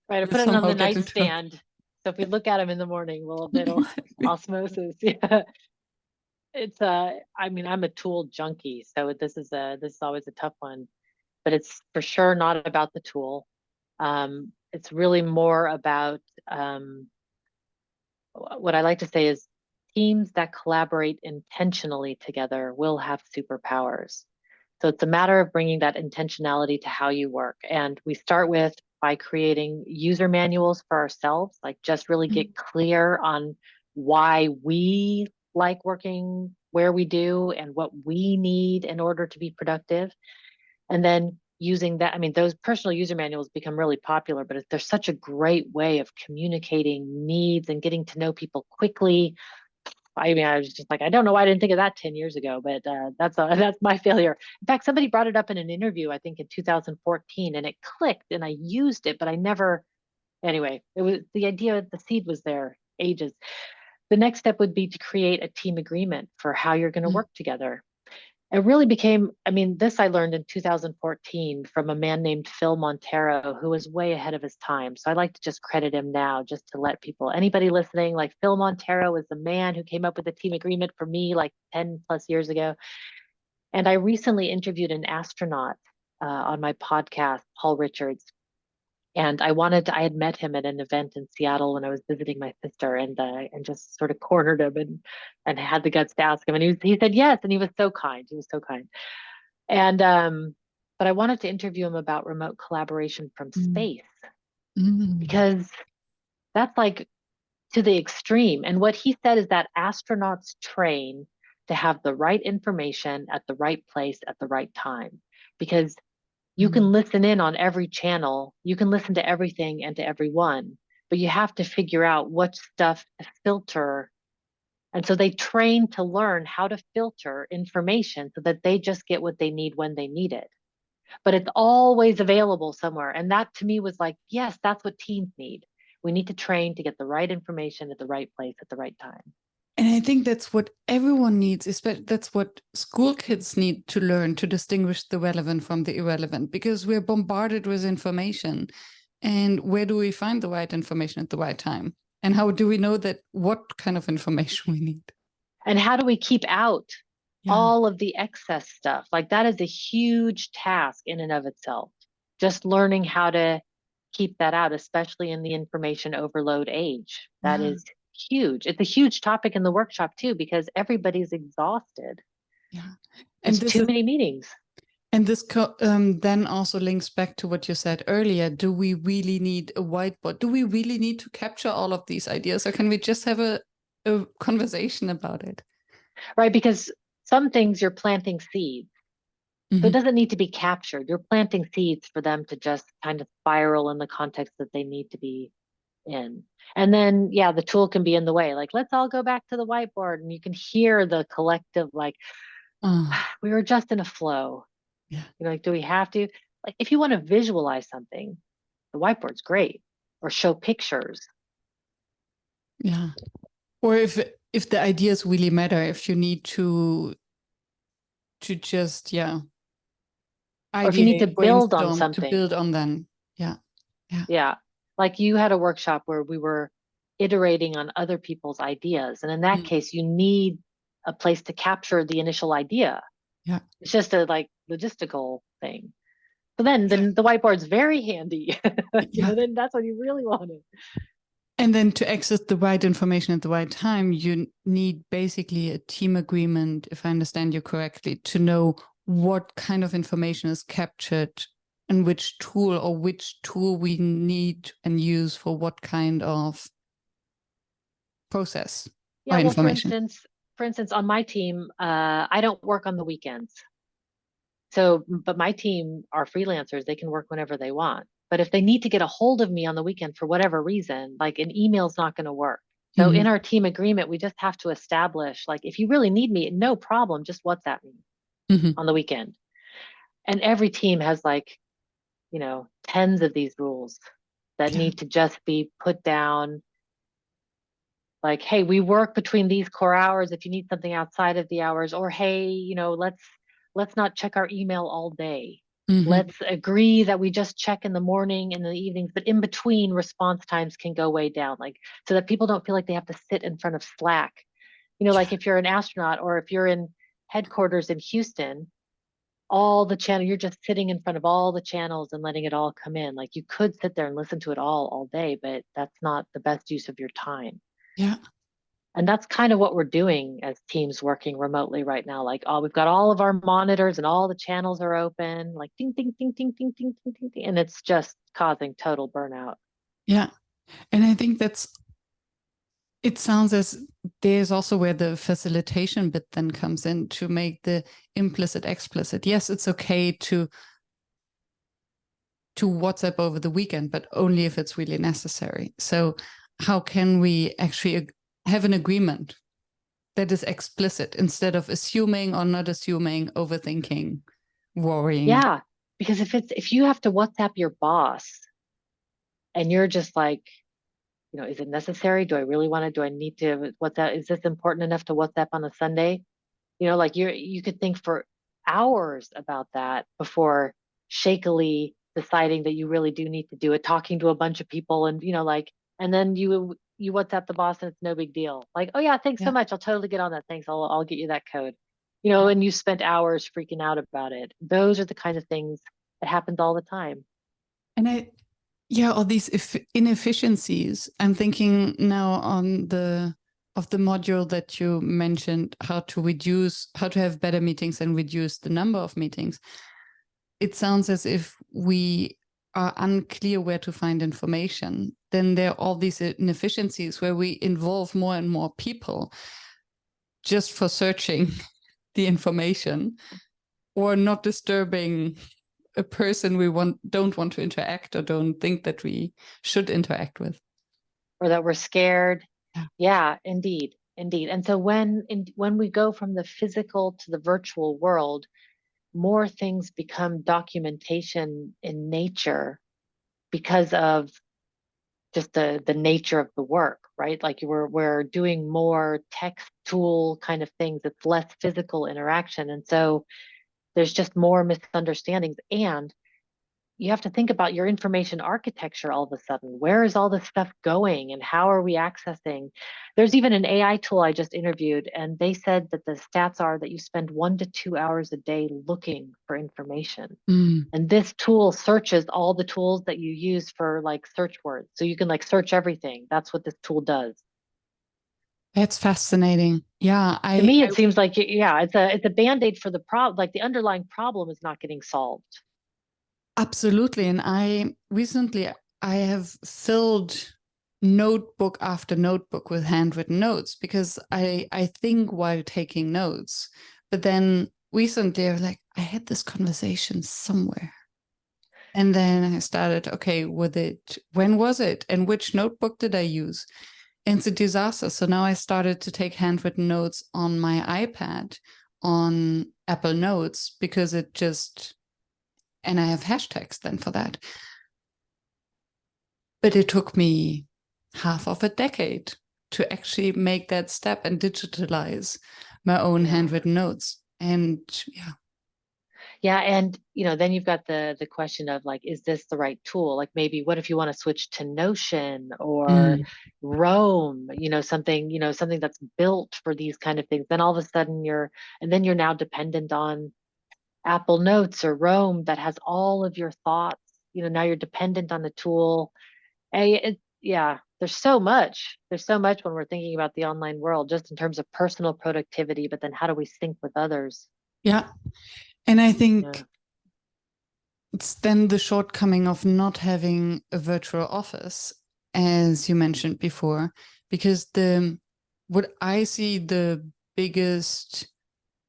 Right. I we'll put it on somehow the get into it. nightstand. So if we look at them in the morning, well, it'll Exactly. osmosis. Yeah. I mean, I'm a tool junkie, so this is always a tough one, but it's for sure not about the tool. It's really more about what I like to say is teams that collaborate intentionally together will have superpowers. So it's a matter of bringing that intentionality to how you work. And we start with by creating user manuals for ourselves, like just really get clear on why we like working where we do and what we need in order to be productive. And then using that, I mean, those personal user manuals become really popular, but they're such a great way of communicating needs and getting to know people quickly. I mean, I was just like, I don't know why I didn't think of that 10 years ago, but that's my failure. In fact, somebody brought it up in an interview, I think in 2014, and it clicked and I used it, but I never, anyway, it was the idea, the seed was there ages. The next step would be to create a team agreement for how you're going to work together. it really became, I mean, this I learned in 2014 from a man named Phil Montero, who was way ahead of his time. So I like to just credit him now, just to let people, anybody listening, like Phil Montero was the man who came up with the team agreement for me like 10 plus years ago. And I recently interviewed an astronaut on my podcast, Paul Richards. And I had met him at an event in Seattle when I was visiting my sister, and just sort of cornered him and had the guts to ask him. And he said yes, and he was so kind. He was so kind. And but I wanted to interview him about remote collaboration from Mm. space, Mm. because that's like to the extreme. And what he said is that astronauts train to have the right information at the right place at the right time, because you can Mm. listen in on every channel, you can listen to everything and to everyone, but you have to figure out what stuff to filter. And so they train to learn how to filter information so that they just get what they need when they need it. But it's always available somewhere. And that to me was like, yes, that's what teens need. We need to train to get the right information at the right place at the right time. And I think that's what everyone needs, especially that's what school kids need to learn to distinguish the relevant from the irrelevant, because we're bombarded with information. And where do we find the right information at the right time? And how do we know that what kind of information we need? And how do we keep out Yeah. all of the excess stuff? Like that is a huge task in and of itself. Just learning how to keep that out, especially in the information overload age. That Yeah. is huge. It's a huge topic in the workshop too, because everybody's exhausted. Yeah. And There's this too is many meetings. and this then also links back to what you said earlier. Do we really need a whiteboard? Do we really need to capture all of these ideas, or can we just have a conversation about it? Right? Because some things you're planting seeds. So it Mhm. doesn't need to be captured. You're planting seeds for them to just kind of spiral in the context that they need to be in. And then, yeah, the tool can be in the way. Like, let's all go back to the whiteboard. And you can hear the collective, like, Oh, we were just in a flow. yeah, You're like, do we have to? Like, if you want to visualize something, the whiteboard's great, or show pictures. yeah. Or if the ideas really matter, if you need to just Or if you need to ideate, build on brainstorm, to something. build on them. Yeah, yeah. Yeah. Like you had a workshop where we were iterating on other people's ideas. And in that Mm. case, you need a place to capture the initial idea. Yeah, It's just a like logistical thing. So then exactly. the whiteboard's very handy. Yeah. Then that's what you really wanted. And then to access the right information at the right time, you need basically a team agreement, if I understand you correctly, to know what kind of information is captured and which tool we need and use for what kind of process or Yeah, well, information. for instance, on my team, I don't work on the weekends. So, but my team are freelancers, they can work whenever they want. But if they need to get a hold of me on the weekend for whatever reason, like an email's not going to work. So in Mm-hmm. our team agreement, we just have to establish, like, if you really need me, no problem, just WhatsApp me Mm-hmm. on the weekend. And every team has like, tens of these rules that Yeah. need to just be put down. Like, hey, we work between these core hours if you need something outside of the hours, or hey, let's not check our email all day. Mm-hmm. Let's agree that we just check in the morning and the evenings, but in between response times can go way down, like so that people don't feel like they have to sit in front of Slack. Yeah. Like if you're an astronaut or if you're in headquarters in Houston, all the channel, you're just sitting in front of all the channels and letting it all come in. Like you could sit there and listen to it all day, but that's not the best use of your time. Yeah. And that's kind of what we're doing as teams working remotely right now. Like, oh, we've got all of our monitors and all the channels are open, like ding, ding, ding, ding, ding, ding, ding, ding, ding. And it's just causing total burnout. Yeah. And I think it sounds as there's also where the facilitation bit then comes in to make the implicit explicit. Yes, it's okay to WhatsApp over the weekend, but only if it's really necessary. So how can we actually have an agreement that is explicit instead of assuming or not assuming, overthinking, worrying? Yeah. Because if you have to WhatsApp your boss and you're just like, is it necessary? Do I really want to? Do I need to WhatsApp? Is this important enough to WhatsApp on a Sunday? Like you could think for hours about that before shakily deciding that you really do need to do it, talking to a bunch of people and, like, and then you WhatsApp the boss and it's no big deal. Like, oh yeah, thanks so Yeah. much. I'll totally get on that. Thanks. I'll get you that code. Yeah. And you spent hours freaking out about it. Those are the kind of things that happens all the time. And yeah, all these inefficiencies. I'm thinking now on the module that you mentioned, how to have better meetings and reduce the number of meetings. It sounds as if we are unclear where to find information. Then there are all these inefficiencies where we involve more and more people just for searching the information or not disturbing a person we don't want to interact or don't think that we should interact with. Or that we're scared. Yeah. Yeah, indeed. Indeed. And so when we go from the physical to the virtual world, more things become documentation in nature because of just the nature of the work, right? Like we're doing more text tool kind of things. It's less physical interaction. And so there's just more misunderstandings. And you have to think about your information architecture all of a sudden. Where is all this stuff going and how are we accessing? There's even an AI tool I just interviewed, and they said that the stats are that you spend 1 to 2 hours a day looking for information. Mm. And this tool searches all the tools that you use for like search words. So you can like search everything. That's what this tool does. That's fascinating. Yeah, To me, it seems like, yeah, it's a band-aid for the problem. Like the underlying problem is not getting solved. absolutely. And I have filled notebook after notebook with handwritten notes because I think while taking notes. But then recently I was like, I had this conversation somewhere. And then I started, okay, when was it? And which notebook did I use? And it's a disaster. So now I started to take handwritten notes on my iPad, on Apple Notes, because and I have hashtags then for that. But it took me half of a decade to actually make that step and digitalize my own handwritten notes. And yeah. Yeah, and then you've got the question of like, is this the right tool? Like maybe what if you want to switch to Notion or Roam, something that's built for these kind of things. Then all of a sudden you're now dependent on Apple Notes or Roam that has all of your thoughts. Now you're dependent on the tool. Yeah, there's so much. There's so much when we're thinking about the online world, just in terms of personal productivity, but then how do we sync with others? Yeah. And I think Yeah. it's then the shortcoming of not having a virtual office, as you mentioned before, because what I see the biggest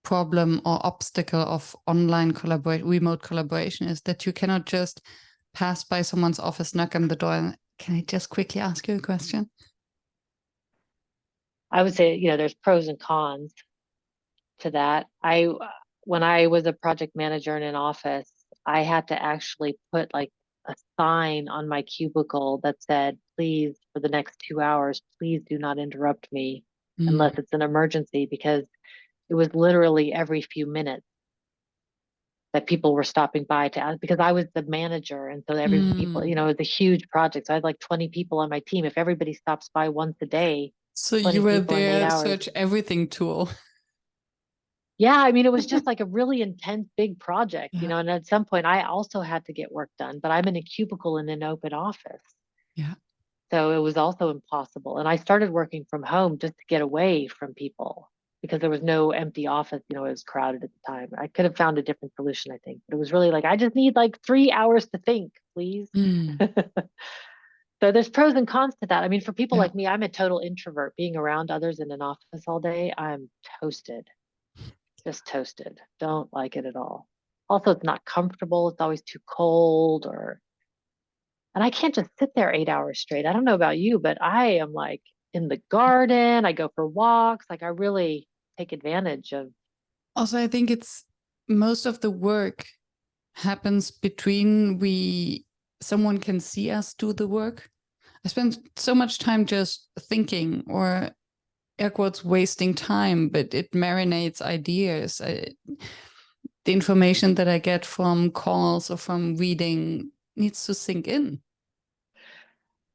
problem or obstacle of online remote collaboration is that you cannot just pass by someone's office, knock on the door, and can I just quickly ask you a question? I would say, there's pros and cons to that. When I was a project manager in an office, I had to actually put like a sign on my cubicle that said, please, for the next 2 hours, please do not interrupt me unless it's an emergency, because it was literally every few minutes that people were stopping by to ask, because I was the manager. And so every people, it was a huge project. So I had like 20 people on my team. If everybody stops by once a day, So 20 you were people in 8 their hours. search everything tool. Yeah, I mean, it was just like a really intense big project, Yeah. and at some point I also had to get work done, but I'm in a cubicle in an open office. Yeah. So it was also impossible. And I started working from home just to get away from people because there was no empty office, it was crowded at the time. I could have found a different solution, I think, but it was really like, I just need like 3 hours to think, please. So there's pros and cons to that. I mean, for people Yeah. like me, I'm a total introvert. Being around others in an office all day, I'm toasted. Just toasted. Don't like it at all. Also, it's not comfortable. It's always too cold and I can't just sit there 8 hours straight. I don't know about you, but I am like in the garden. I go for walks. Like I really take advantage of. Also, I think it's most of the work happens between someone can see us do the work. I spend so much time just thinking or air quotes wasting time, but it marinates ideas. the information that I get from calls or from reading needs to sink in.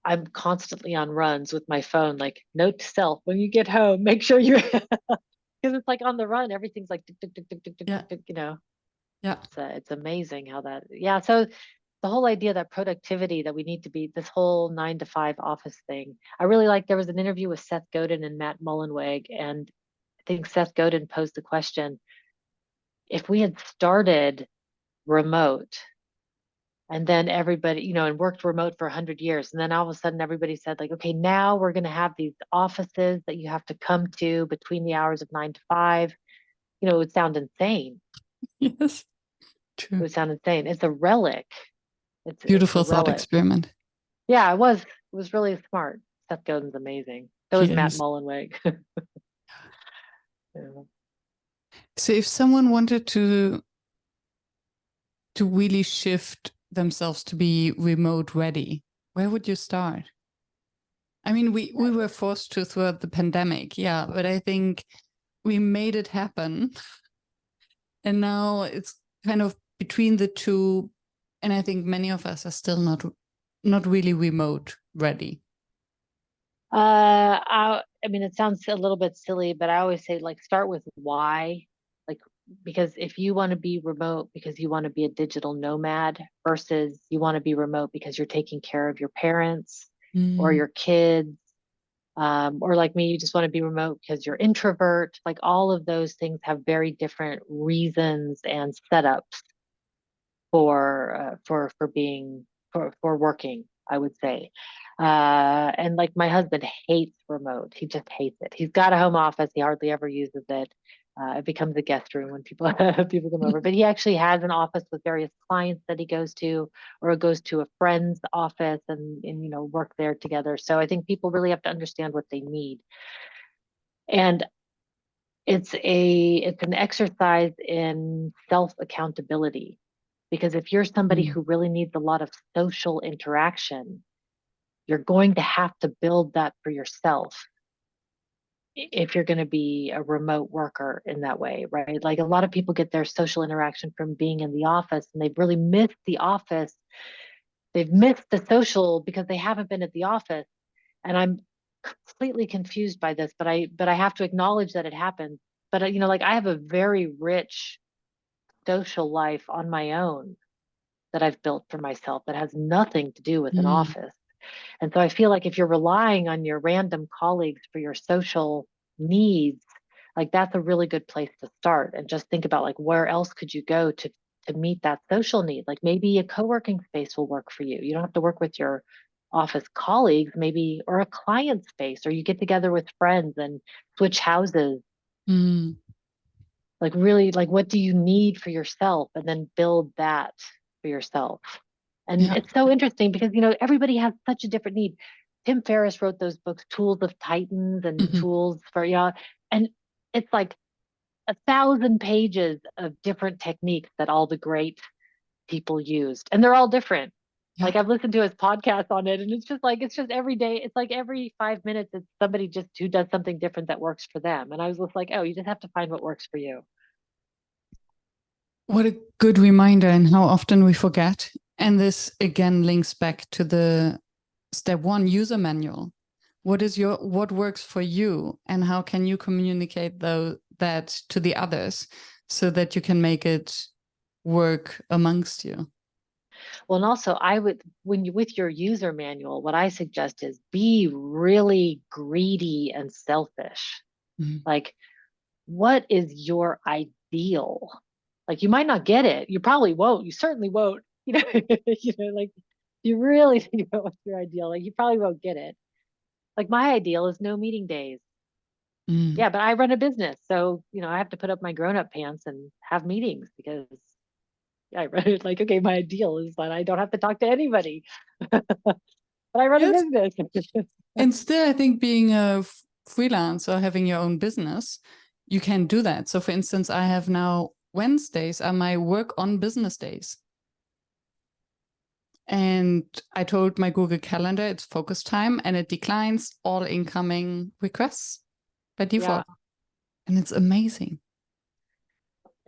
I'm constantly on runs with my phone, like note to self, when you get home, make sure you because it's like on the run, everything's like tick, tick, tick, tick, tick, tick, Yeah. tick, tick, you know. Yeah. It's amazing how that, yeah. So the whole idea that productivity, that we need to be this whole 9 to 5 office thing. I really like, there was an interview with Seth Godin and Matt Mullenweg, and I think Seth Godin posed the question, if we had started remote and then everybody, you know, and worked remote for 100 years, and then all of a sudden everybody said like, okay, now we're going to have these offices that you have to come to between the hours of 9 to 5, you know, it would sound insane. Yes. It True. would sound insane. It's a relic. It's a Beautiful thought relic. experiment. Yeah, it was really smart. Seth Godin's amazing. So He is Matt is. Mullenweg. Yeah. So if someone wanted to really shift themselves to be remote ready, where would you start? I mean, we were forced to throughout the pandemic, yeah, but I think we made it happen. And now it's kind of between the two. And I think many of us are still not really remote ready. I mean, it sounds a little bit silly, but I always say like start with why. Like, because if you want to be remote because you want to be a digital nomad versus you want to be remote because you're taking care of your parents or your kids, or like me, you just want to be remote because you're introvert. Like all of those things have very different reasons and setups for being for working, I would say. And like my husband hates remote. He just hates it. He's got a home office. He hardly ever uses it. It becomes a guest room when people people come over. But he actually has an office with various clients that he goes to, or goes to a friend's office and you know work there together. So I think people really have to understand what they need. And it's an exercise in self accountability, because if you're somebody Mm. who really needs a lot of social interaction, you're going to have to build that for yourself if you're going to be a remote worker in that way, right? Like a lot of people get their social interaction from being in the office, and they've really missed the office. They've missed the social because they haven't been at the office. And I'm completely confused by this, but I have to acknowledge that it happens. But you know, like I have a very rich social life on my own that I've built for myself that has nothing to do with an Mm. office. And so I feel like if you're relying on your random colleagues for your social needs, like that's a really good place to start, and just think about like where else could you go to meet that social need? Like maybe a co-working space will work for you. You don't have to work with your office colleagues, maybe, or a client space, or you get together with friends and switch houses. Mm. Like really, like what do you need for yourself, and then build that for yourself. And Yeah. it's so interesting because you know everybody has such a different need. Tim Ferriss wrote those books, Tools of Titans and Mhm. Tools for, yeah, and it's like 1,000 pages of different techniques that all the great people used, and they're all different. Yeah. Like I've listened to his podcast on it, and it's just every day. It's like every 5 minutes, it's somebody just who does something different that works for them. And I was just like, oh, you just have to find what works for you. What a good reminder, and how often we forget. And this again links back to the step one user manual. What works for you, and how can you communicate that to the others so that you can make it work amongst you? Well, and also I would, when you with your user manual, what I suggest is be really greedy and selfish. Mm. Like, what is your ideal? Like, you might not get it. You probably won't. You certainly won't. You know, you know, like you really think about what's your ideal. Like, you probably won't get it. Like, my ideal is no meeting days. Mm. Yeah, but I run a business, so you know, I have to put up my grown-up pants and have meetings because I run it. Like, okay, my ideal is that I don't have to talk to anybody. But I run a Yes. business. And still, I think being a freelance or having your own business, you can do that. So, for instance, I have now Wednesdays are my work on business days. And I told my Google Calendar it's focus time, and it declines all incoming requests by Yeah. default. And it's amazing.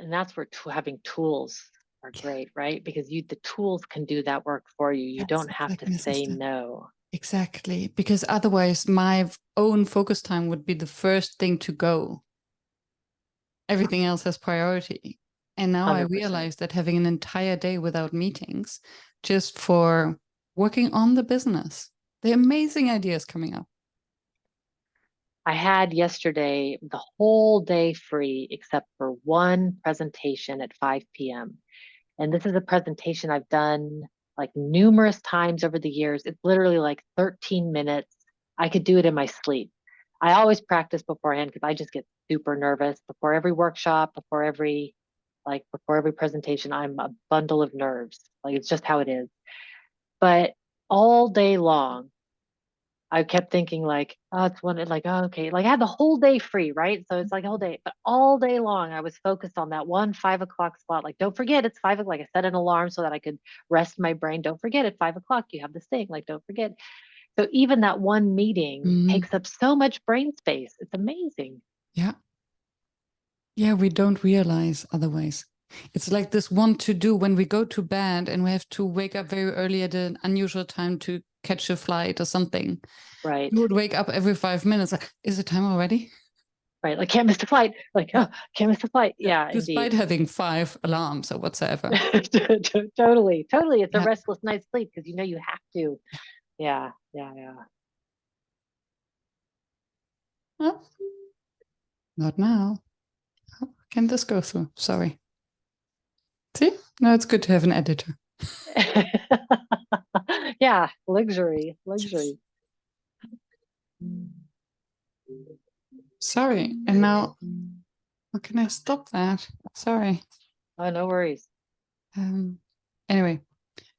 And that's where having tools are great, right? Because the tools can do that work for you. You Yes, don't have to exactly, say sister. no. Exactly. Because otherwise, my own focus time would be the first thing to go. Everything else has priority. And now I 100%. realize that having an entire day without meetings just for working on the business, the amazing ideas coming up. I had yesterday the whole day free except for one presentation at 5 p.m. And this is a presentation I've done like numerous times over the years. It's literally like 13 minutes. I could do it in my sleep. I always practice beforehand because I just get super nervous before every workshop, before every presentation. I'm a bundle of nerves. Like it's just how it is. But all day long, I kept thinking like, oh, it's one like, oh, okay. Like I had the whole day free, right? So it's like a whole day, but all day long I was focused on that one 5 o'clock slot. Like, don't forget it's 5 o'clock. I set an alarm so that I could rest my brain. Don't forget at 5 o'clock you have this thing. Like, don't forget. So even that one meeting Mhm. takes up so much brain space. It's amazing. Yeah. Yeah, we don't realize otherwise. It's like this one to do when we go to bed and we have to wake up very early at an unusual time to catch a flight or something. Right. You would wake up every 5 minutes. Like, is it time already? Right. Like can't miss the flight. Like, Yeah. oh, can't miss the flight. Yeah. Yeah, Despite indeed. having five alarms or whatsoever. Totally. Totally. It's a Yeah. restless night's sleep because you know you have to. Yeah. Yeah. Yeah. Oh, not now. How can this go through? Sorry. See? No, it's good to have an editor. Yeah, luxury, Yes. luxury. Sorry. And now, how can I stop that? Sorry. Oh, no worries. Um, anyway,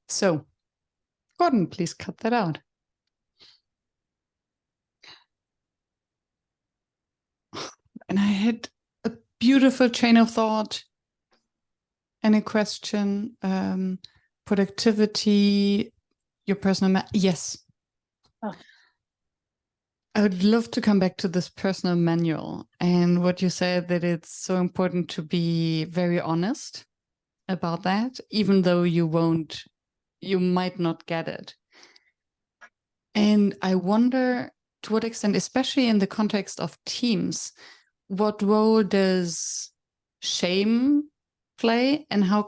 so Gordon, please cut that out. And I had a beautiful chain of thought and a question. Productivity, your personal yes. Oh, I would love to come back to this personal manual and what you said that it's so important to be very honest about that, even though you might not get it. And I wonder to what extent, especially in the context of teams, what role does shame play and how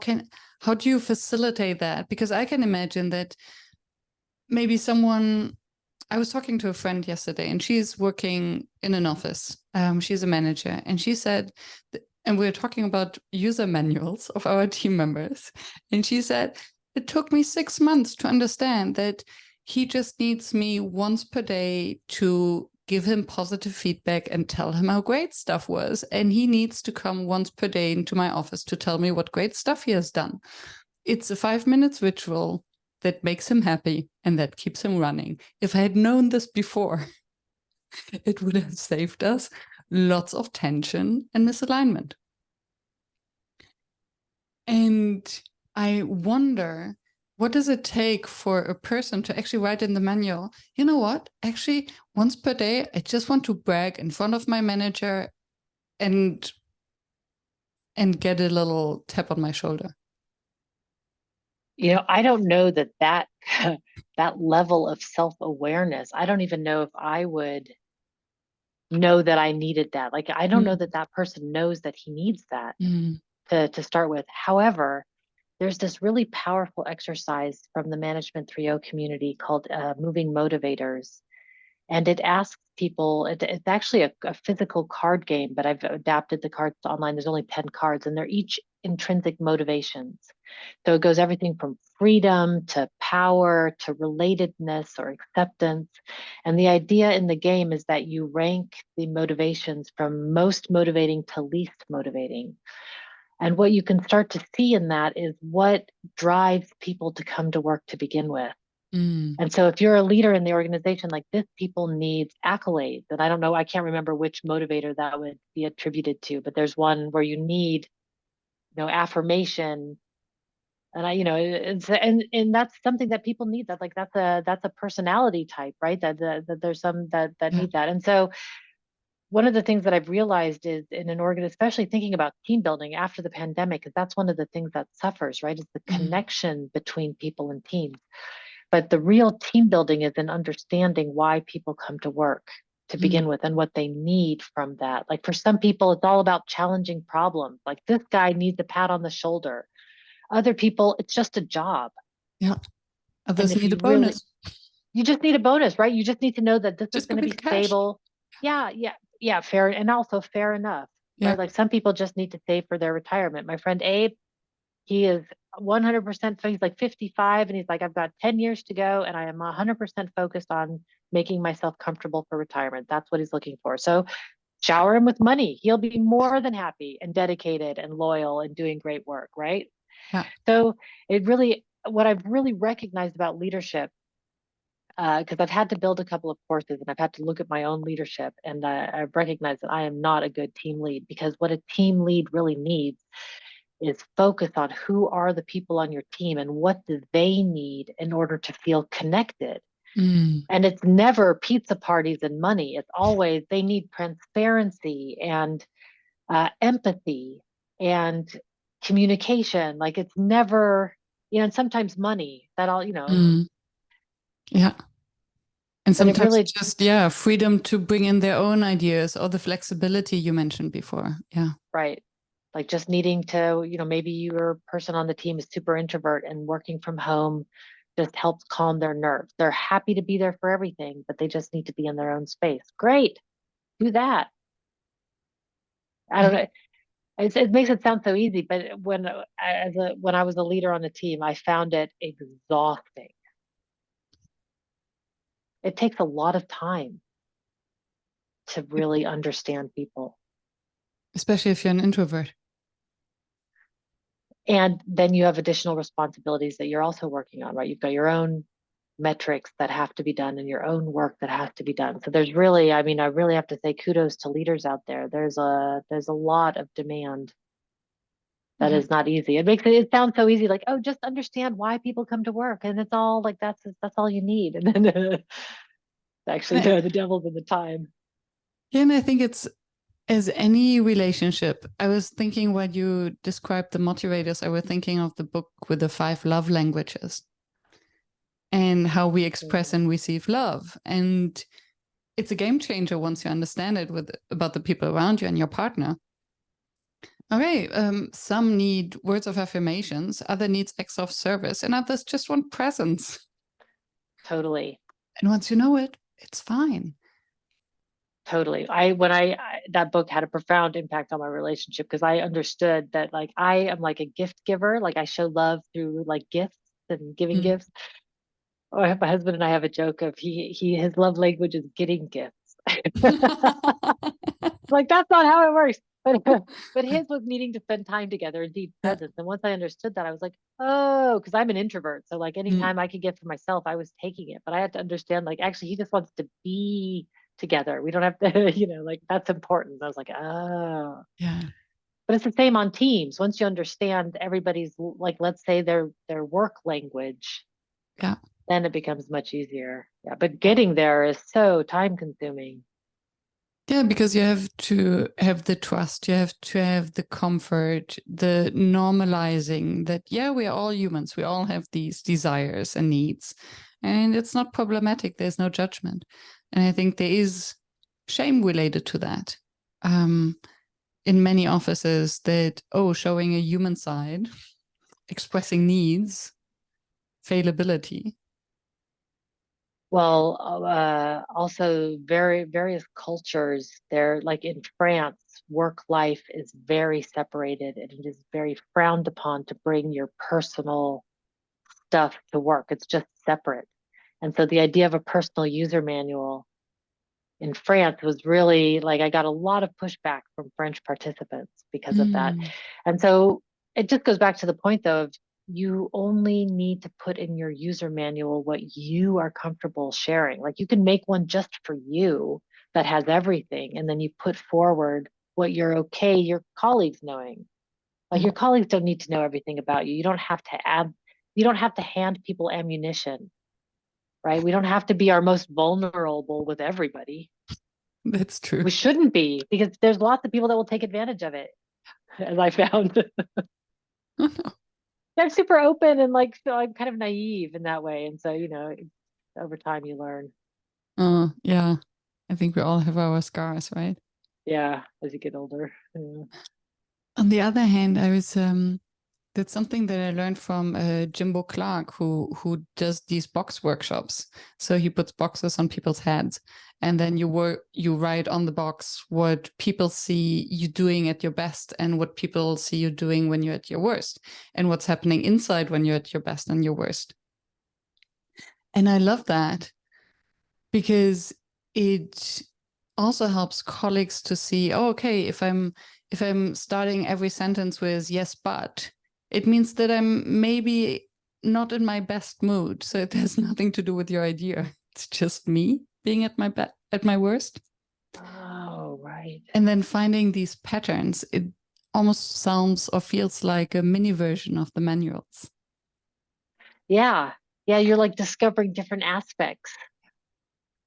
do you facilitate that? Because I can imagine that maybe someone I was talking to a friend yesterday and she's working in an office. She's a manager and she said and we were talking about user manuals of our team members and she said it took me 6 months to understand that he just needs me once per day to give him positive feedback and tell him how great stuff was. And he needs to come once per day into my office to tell me what great stuff he has done. It's a 5 minutes ritual that makes him happy and that keeps him running. If I had known this before, it would have saved us lots of tension and misalignment. And I wonder, what does it take for a person to actually write in the manual, you know what, actually, once per day, I just want to brag in front of my manager and get a little tap on my shoulder. I don't know that that level of self-awareness. I don't even know if I would know that I needed that. Like, I don't know Mm. that that person knows that he needs that Mm. to start with. However, there's this really powerful exercise from the Management 3.0 community called Moving Motivators. And it asks people, it's actually a physical card game, but I've adapted the cards online. There's only 10 cards, and they're each intrinsic motivations. So it goes everything from freedom to power to relatedness or acceptance. And the idea in the game is that you rank the motivations from most motivating to least motivating. And what you can start to see in that is what drives people to come to work to begin with. Mm. And so if you're a leader in the organization, like this, people need accolades. And I don't know, I can't remember which motivator that would be attributed to, but there's one where you need, affirmation. And and that's something that people need. That like that's a personality type, right? That there's some that Yeah. need that. And so one of the things that I've realized is in an organ, especially thinking about team building after the pandemic, because that's one of the things that suffers, right? Is the Mm, connection between people and teams. But the real team building is in understanding why people come to work to mm, begin with and what they need from that. Like for some people, it's all about challenging problems. Like this guy needs a pat on the shoulder. Other people, it's just a job. yeah. And Others if need a you really, bonus. you just need a bonus, right? You just need to know that this is Just going give to me be the cash. stable. Yeah, yeah, yeah, fair. And also fair enough, Yeah. right? Like some people just need to save for their retirement. My friend Abe, he is 100%, he's like 55 and he's like, I've got 10 years to go and I am 100% focused on making myself comfortable for retirement. That's what he's looking for. So shower him with money. He'll be more than happy and dedicated and loyal and doing great work, right? Yeah. So it really, what I've really recognized about leadership, because I've had to build a couple of courses and I've had to look at my own leadership, and I've recognized that I am not a good team lead, because what a team lead really needs is focus on who are the people on your team and what do they need in order to feel connected. Mm, And it's never pizza parties and money. It's always they need transparency and empathy and communication. Like it's never, and sometimes money that all, mm, yeah. And but it sometimes really, just, yeah, freedom to bring in their own ideas or the flexibility you mentioned before. Yeah. right. Like just needing to, maybe your person on the team is super introvert and working from home just helps calm their nerves. They're happy to be there for everything, but they just need to be in their own space. Great, do that. I Yeah. don't know. It makes it sound so easy, but when I was a leader on the team, I found it exhausting. It takes a lot of time to really understand people. Especially if you're an introvert. And then you have additional responsibilities that you're also working on, right? You've got your own metrics that have to be done and your own work that has to be done. So there's really, I mean, I really have to say kudos to leaders out there. There's a lot of demand that Yeah. is not easy. It sound so easy, like, oh, just understand why people come to work. And it's all like that's all you need. And then actually And I, no, the devil's in the time. yeah, and I think it's as any relationship. I was thinking when you described the motivators, I was thinking of the book with the 5 love languages and how we express Mm. and receive love. And it's a game changer once you understand it with about the people around you and your partner. Okay, some need words of affirmations, other needs acts of service, and others just want presence. Totally. And once you know it, it's fine. Totally. That book had a profound impact on my relationship because I understood that like I am like a gift giver, like I show love through like gifts and giving Mm. gifts. Oh, my husband and I have a joke of his love language is getting gifts. Like that's not how it works. But his was needing to spend time together and deep Yeah. presence. And once I understood that, I was like, oh, because I'm an introvert. So like Mm. anytime I could get for myself, I was taking it. But I had to understand like actually he just wants to be together. We don't have to, like that's important. I was like, oh. Yeah. But it's the same on teams. Once you understand everybody's like, let's say their work language, Yeah. then it becomes much easier. Yeah. But getting there is so time consuming. Yeah, because you have to have the trust, you have to have the comfort, the normalizing that, yeah, we are all humans. We all have these desires and needs. And it's not problematic. There's no judgment. And I think there is shame related to that. Um, in many offices, that, oh, showing a human side, expressing needs, failability. Well, also various cultures, they're like in France, work life is very separated and it is very frowned upon to bring your personal stuff to work. It's just separate. And so the idea of a personal user manual in France was really like I got a lot of pushback from French participants because of that. Mm. And so it just goes back to the point though of you only need to put in your user manual what you are comfortable sharing. Like you can make one just for you that has everything and then you put forward what you're okay your colleagues knowing. Like Mm. your colleagues don't need to know everything about you. You don't have to hand people ammunition, right? We don't have to be our most vulnerable with everybody. That's true. We shouldn't be, because there's lots of people that will take advantage of it, as I found. I'm super open and like so I'm kind of naive in that way. And so, over time you learn. Yeah. I think we all have our scars, right? Yeah, as you get older. Yeah. On the other hand, I was that's something that I learned from Jimbo Clark, who does these box workshops. So he puts boxes on people's heads, and then you write on the box what people see you doing at your best, and what people see you doing when you're at your worst, and what's happening inside when you're at your best and your worst. And I love that because it also helps colleagues to see, oh, okay, if I'm starting every sentence with yes, but it means that I'm maybe not in my best mood. So it has nothing to do with your idea. It's just me being at my worst. Oh, right. And then finding these patterns, it almost sounds or feels like a mini version of the manuals. Yeah. Yeah, you're like discovering different aspects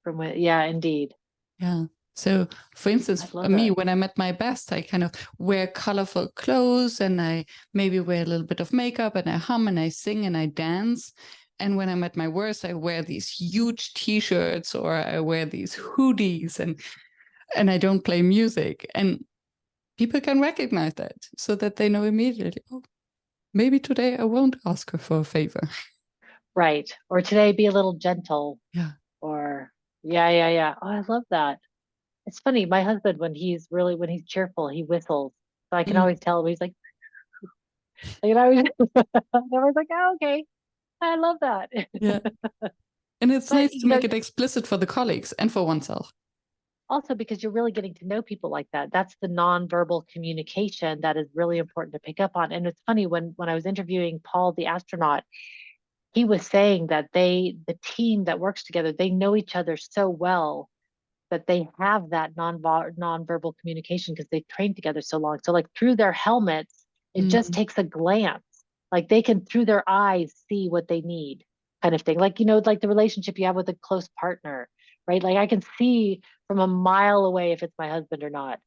from it. Yeah, indeed. Yeah. So, for I instance, love me, that. when I'm at my best, I kind of wear colorful clothes and I maybe wear a little bit of makeup and I hum and I sing and I dance. And when I'm at my worst, I wear these huge t-shirts or I wear these hoodies and I don't play music. And people can recognize that so that they know immediately, oh, maybe today I won't ask her for a favor. Right. Or today be a little gentle. Yeah. Or yeah, yeah, yeah. Oh, I love that. It's funny. My husband, when he's cheerful, he whistles. So I can Mm, always tell him he's like, I was, I was like, oh, okay. I love that. yeah. And it's But nice to make it explicit for the colleagues and for oneself. also because you're really getting to know people like that. That's the nonverbal communication that is really important to pick up on. And it's funny when I was interviewing Paul, the astronaut, he was saying that the team that works together, they know each other so well that they have that nonverbal communication because they've trained together so long. So like through their helmets, it just Mm, takes a glance. Like they can through their eyes see what they need, kind of thing. Like like the relationship you have with a close partner, right? Like I can see from a mile away if it's my husband or not.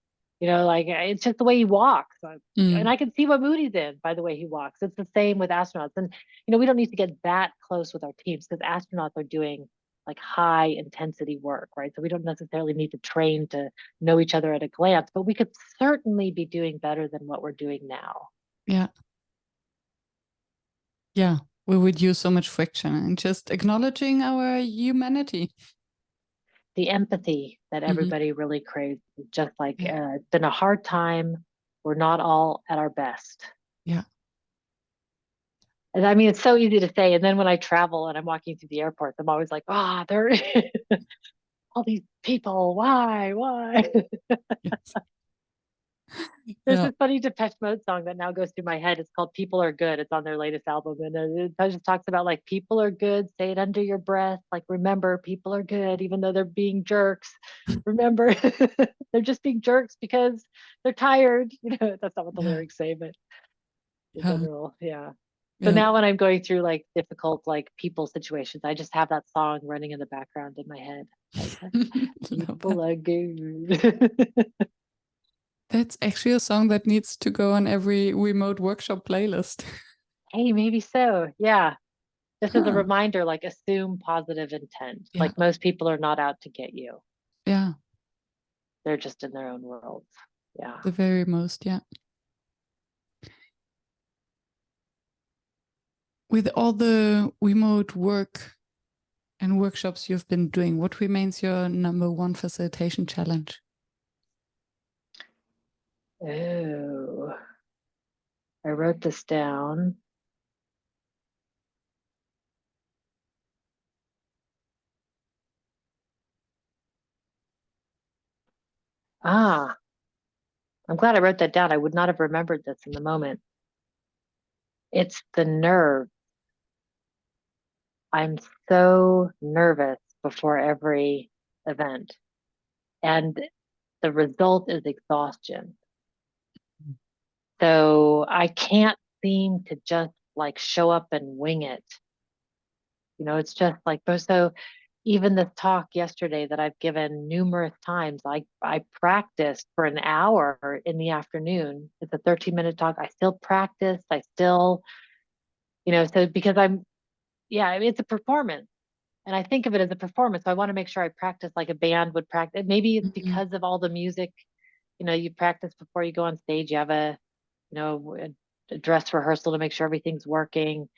Like it's just the way he walks. And mm, I can see what mood he's in by the way he walks. It's the same with astronauts. And we don't need to get that close with our teams because astronauts are doing like high intensity work, right? So we don't necessarily need to train to know each other at a glance, but we could certainly be doing better than what we're doing now. yeah. Yeah. We would use so much friction and just acknowledging our humanity. The empathy that Hmm. everybody really craves, just like Yeah. it's been a hard time. We're not all at our best. Yeah. And I mean, it's so easy to say. And then when I travel and I'm walking through the airports, I'm always like, there all these people. Why? Yes. There's Yeah. this funny Depeche Mode song that now goes through my head. It's called "People Are Good." It's on their latest album, and it just talks about like people are good. Say it under your breath. Like remember, people are good, even though they're being jerks. Remember, they're just being jerks because they're tired. That's not what the Yeah. lyrics say, but in Yeah. general, yeah. So Yeah. now when I'm going through like difficult like people situations, I just have that song running in the background in my head. Like Love that. people are good. That's actually a song that needs to go on every remote workshop playlist. Hey, maybe so. Yeah. This is a Huh. reminder, like assume positive intent. Yeah. Like most people are not out to get you. Yeah. They're just in their own worlds. Yeah. The very most. Yeah. With all the remote work and workshops you've been doing, what remains your number one facilitation challenge? Oh, I wrote this down. Ah, I'm glad I wrote that down. I would not have remembered this in the moment. It's the nerve. I'm so nervous before every event, and the result is exhaustion. So I can't seem to just like show up and wing it. It's just like, so even the talk yesterday that I've given numerous times, I practiced for an hour in the afternoon. It's a 13-minute talk. I still practice. I still, so because yeah, I mean, it's a performance. And I think of it as a performance. So I want to make sure I practice like a band would practice. Maybe it's Mhm. because of all the music, you practice before you go on stage. You have a dress rehearsal to make sure everything's working.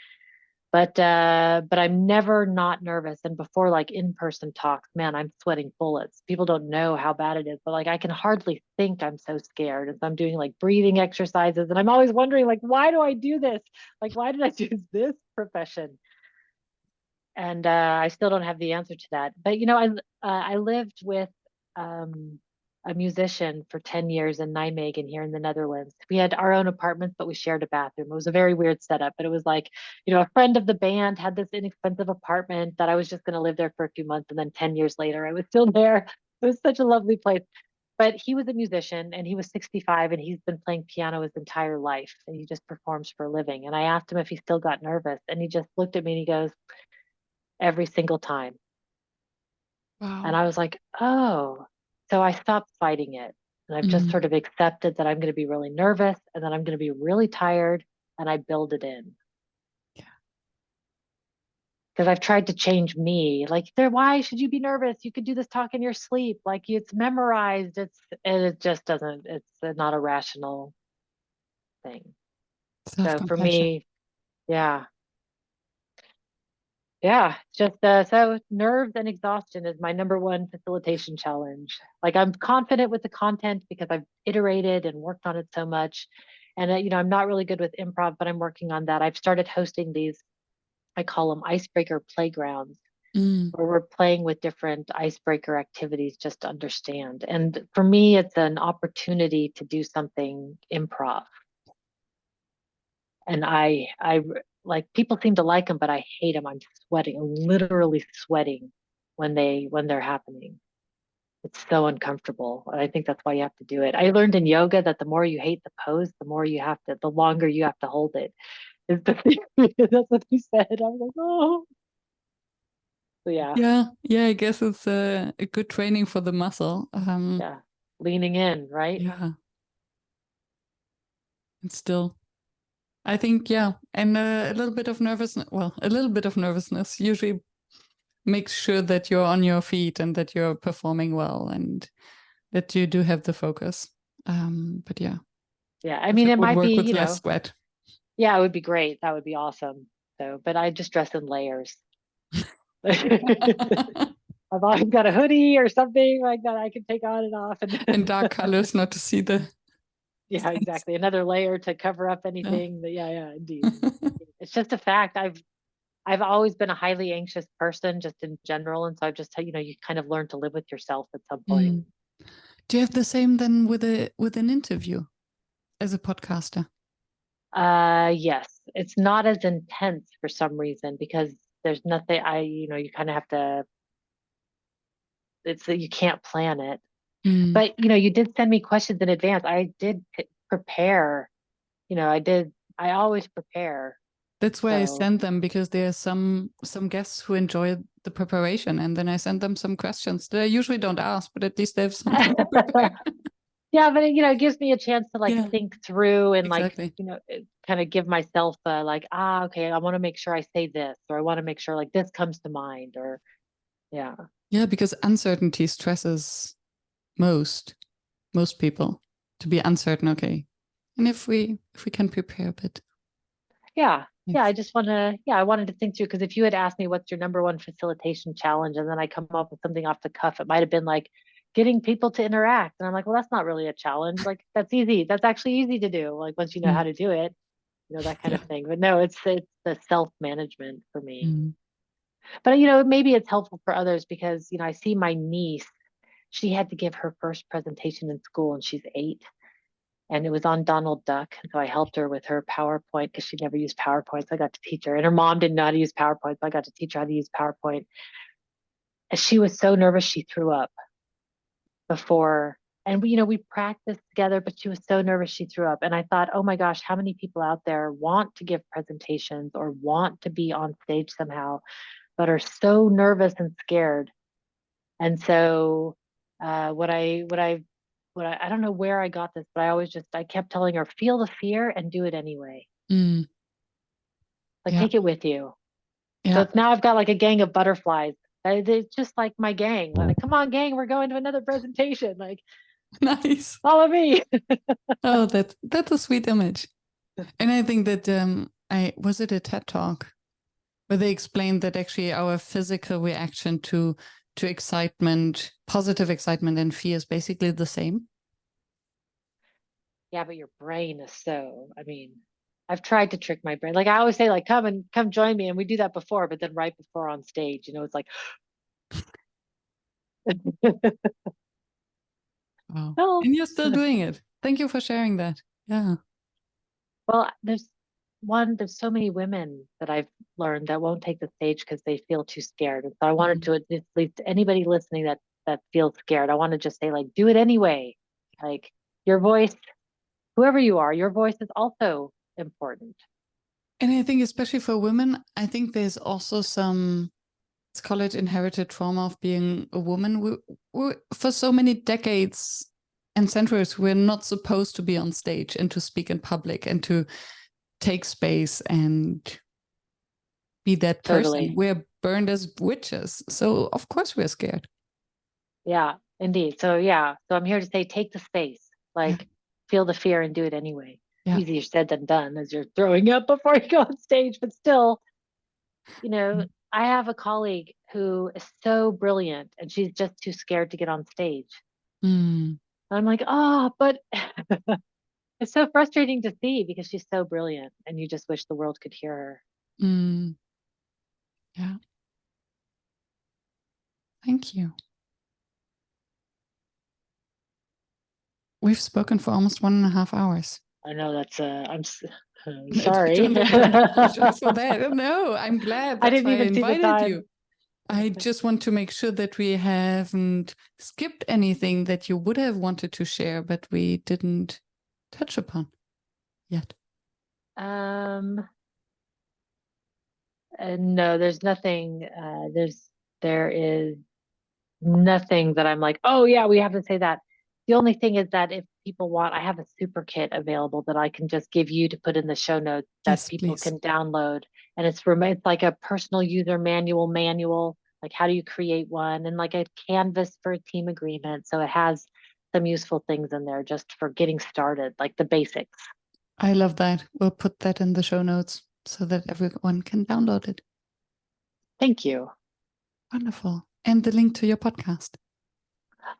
But I'm never not nervous. And before like in-person talks, man, I'm sweating bullets. People don't know how bad it is, but like I can hardly think, I'm so scared. And so I'm doing like breathing exercises, and I'm always wondering, like, why do I do this? Like, why did I choose this profession? And I still don't have the answer to that. But I lived with um, a musician for 10 years in Nijmegen here in the Netherlands. We had our own apartments, but we shared a bathroom. It was a very weird setup, but it was like, a friend of the band had this inexpensive apartment that I was just going to live there for a few months, and then 10 years later, I was still there. It was such a lovely place. But he was a musician, and he was 65, and he's been playing piano his entire life, and he just performs for a living. And I asked him if he still got nervous, and he just looked at me and he goes, every single time. And Wow. I was like, oh. So I stopped fighting it. And I've just sort Mm. of accepted that I'm going to be really nervous and that I'm going to be really tired, and I build it in. Yeah. Because I've tried to change me. Like, why should you be nervous? You could do this talk in your sleep. Like, it's memorized. And it just doesn't, it's not a rational thing. So for Self-compassion. me, yeah, yeah, just so nerves and exhaustion is my number one facilitation challenge. Like I'm confident with the content because I've iterated and worked on it so much. And I'm not really good with improv, but I'm working on that. I've started hosting these, I call them icebreaker playgrounds, Mm. where we're playing with different icebreaker activities just to understand. And for me, it's an opportunity to do something improv. And I like, people seem to like them, but I hate them. I'm sweating, literally sweating when they're happening. It's so uncomfortable. I think that's why you have to do it. I learned in yoga that the more you hate the pose, the longer you have to hold it. Is the thing. That's what he said. I was like, oh, so yeah, Yeah, yeah, I guess it's a good training for the muscle. yeah, leaning in, right? Yeah, and still, I think, yeah, and a little bit of nervousness. Well, a little bit of nervousness usually makes sure that you're on your feet and that you're performing well and that you do have the focus. But yeah, Yeah, I if mean, it it would might work be, with less sweat. yeah, it would be great. That would be awesome. So, but I just dress in layers. I've always got a hoodie or something like that I can take on and off. In And dark colors, not to see the yeah, sense. exactly. Another layer to cover up Yeah. anything. Yeah, yeah, indeed. It's just a fact. I've always been a highly anxious person just in general. And so I've just, you kind of learn to live with yourself at some point. Mm. Do you have the same then with an interview as a podcaster? Yes, it's not as intense for some reason because there's nothing you kind of have to, it's that you can't plan it. Mm. But you did send me questions in advance. I did prepare. I always prepare. That's why I So send them because there are some guests who enjoy the preparation, and then I send them some questions that I usually don't ask, but at least they have something to prepare. yeah, but it gives me a chance to like Yeah, think through and like, exactly. kind of give myself like, okay, I want to make sure I say this, or I want to make sure like this comes to mind, or yeah. Yeah, because uncertainty stresses most most people to be uncertain. Okay, and if we can prepare a bit, Yeah. Yeah, yes. I wanted to think through because if you had asked me what's your number one facilitation challenge and then I come up with something off the cuff, it might have been like getting people to interact. And I'm like, well, that's not really a challenge. Like that's easy. That's actually easy to do. Like once you know how Mm. to do it, that kind Yeah. of thing. But no, it's the self-management for me. Mm. But maybe it's helpful for others because, I see my niece, she had to give her first presentation in school and she's 8, and it was on Donald Duck. And so I helped her with her PowerPoint because she never used PowerPoint. So I got to teach her. And her mom didn't know how to use PowerPoint. So I got to teach her how to use PowerPoint. And she was so nervous she threw up before. And we practiced together, but she was so nervous she threw up. And I thought, oh my gosh, how many people out there want to give presentations or want to be on stage somehow, but are so nervous and scared. And so I don't know where I got this, but I kept telling her, feel the fear and do it anyway. Mm, Like yeah. take it with you. So Yeah. it's now I've got like a gang of butterflies. It's just like my gang. Like, come on, gang, we're going to another presentation. Like, Nice. follow me. Oh, that's a sweet image. And I think that I was it a TED talk where they explained that actually our physical reaction to excitement, positive excitement and fear is basically the same. Yeah, but your brain is I mean, I've tried to trick my brain. Like I always say, like, come join me. And we do that before, but then right before on stage, it's like, Wow. no. And you're still doing it. Thank you for sharing that. Yeah. Well, there's so many women that I've learned that won't take the stage because they feel too scared. And so I wanted Mm. to at least anybody listening that feels scared, I want to just say, like, do it anyway. Like your voice, whoever you are, your voice is also important. And I think especially for women, I think there's also some, let's call it inherited trauma of being a woman. We for so many decades and centuries, we're not supposed to be on stage and to speak in public and to take space and be that person. Totally. We're burned as witches. So of course we're scared. Yeah, indeed. So yeah, so I'm here to say take the space, Yeah. like feel the fear and do it anyway. Yeah. Easier said than done as you're throwing up before you go on stage, but still, you know, I have a colleague who is so brilliant and she's just too scared to get on stage. Mm, And I'm like, oh, but it's so frustrating to see because she's so brilliant and you just wish the world could hear her. mm, yeah. Thank you. We've spoken for almost 1.5 hours. I know that's I'm sorry. Don't apologize for that. No, I'm glad. I That's didn't why I even see the invited time. you. I just want to make sure that we haven't skipped anything that you would have wanted to share, but we didn't touch upon yet. Um, no, there's nothing. There is nothing that I'm like, oh yeah, we have to say that. The only thing is that if people want, I have a super kit available that I can just give you to put in the show notes that Yes, people please. can download, and it's like a personal user manual, like how do you create one, and like a canvas for a team agreement. So it has some useful things in there just for getting started, like the basics. I love that. We'll put that in the show notes so that everyone can download it. Thank you. Wonderful. And the link to your podcast.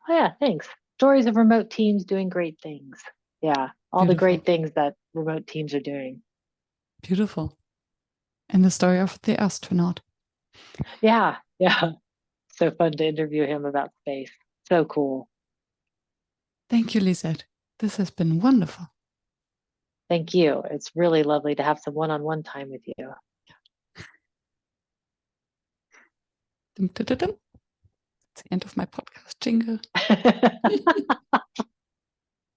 Oh, yeah, thanks. Stories of remote teams doing great things. Yeah, all the Beautiful. great things that remote teams are doing. Beautiful. And the story of the astronaut. Yeah, yeah. So fun to interview him about space. So cool. Thank you, Lisette. This has been wonderful. Thank you. It's really lovely to have some one-on-one time with you. Dum, dum, dum, dum. It's the end of my podcast jingle.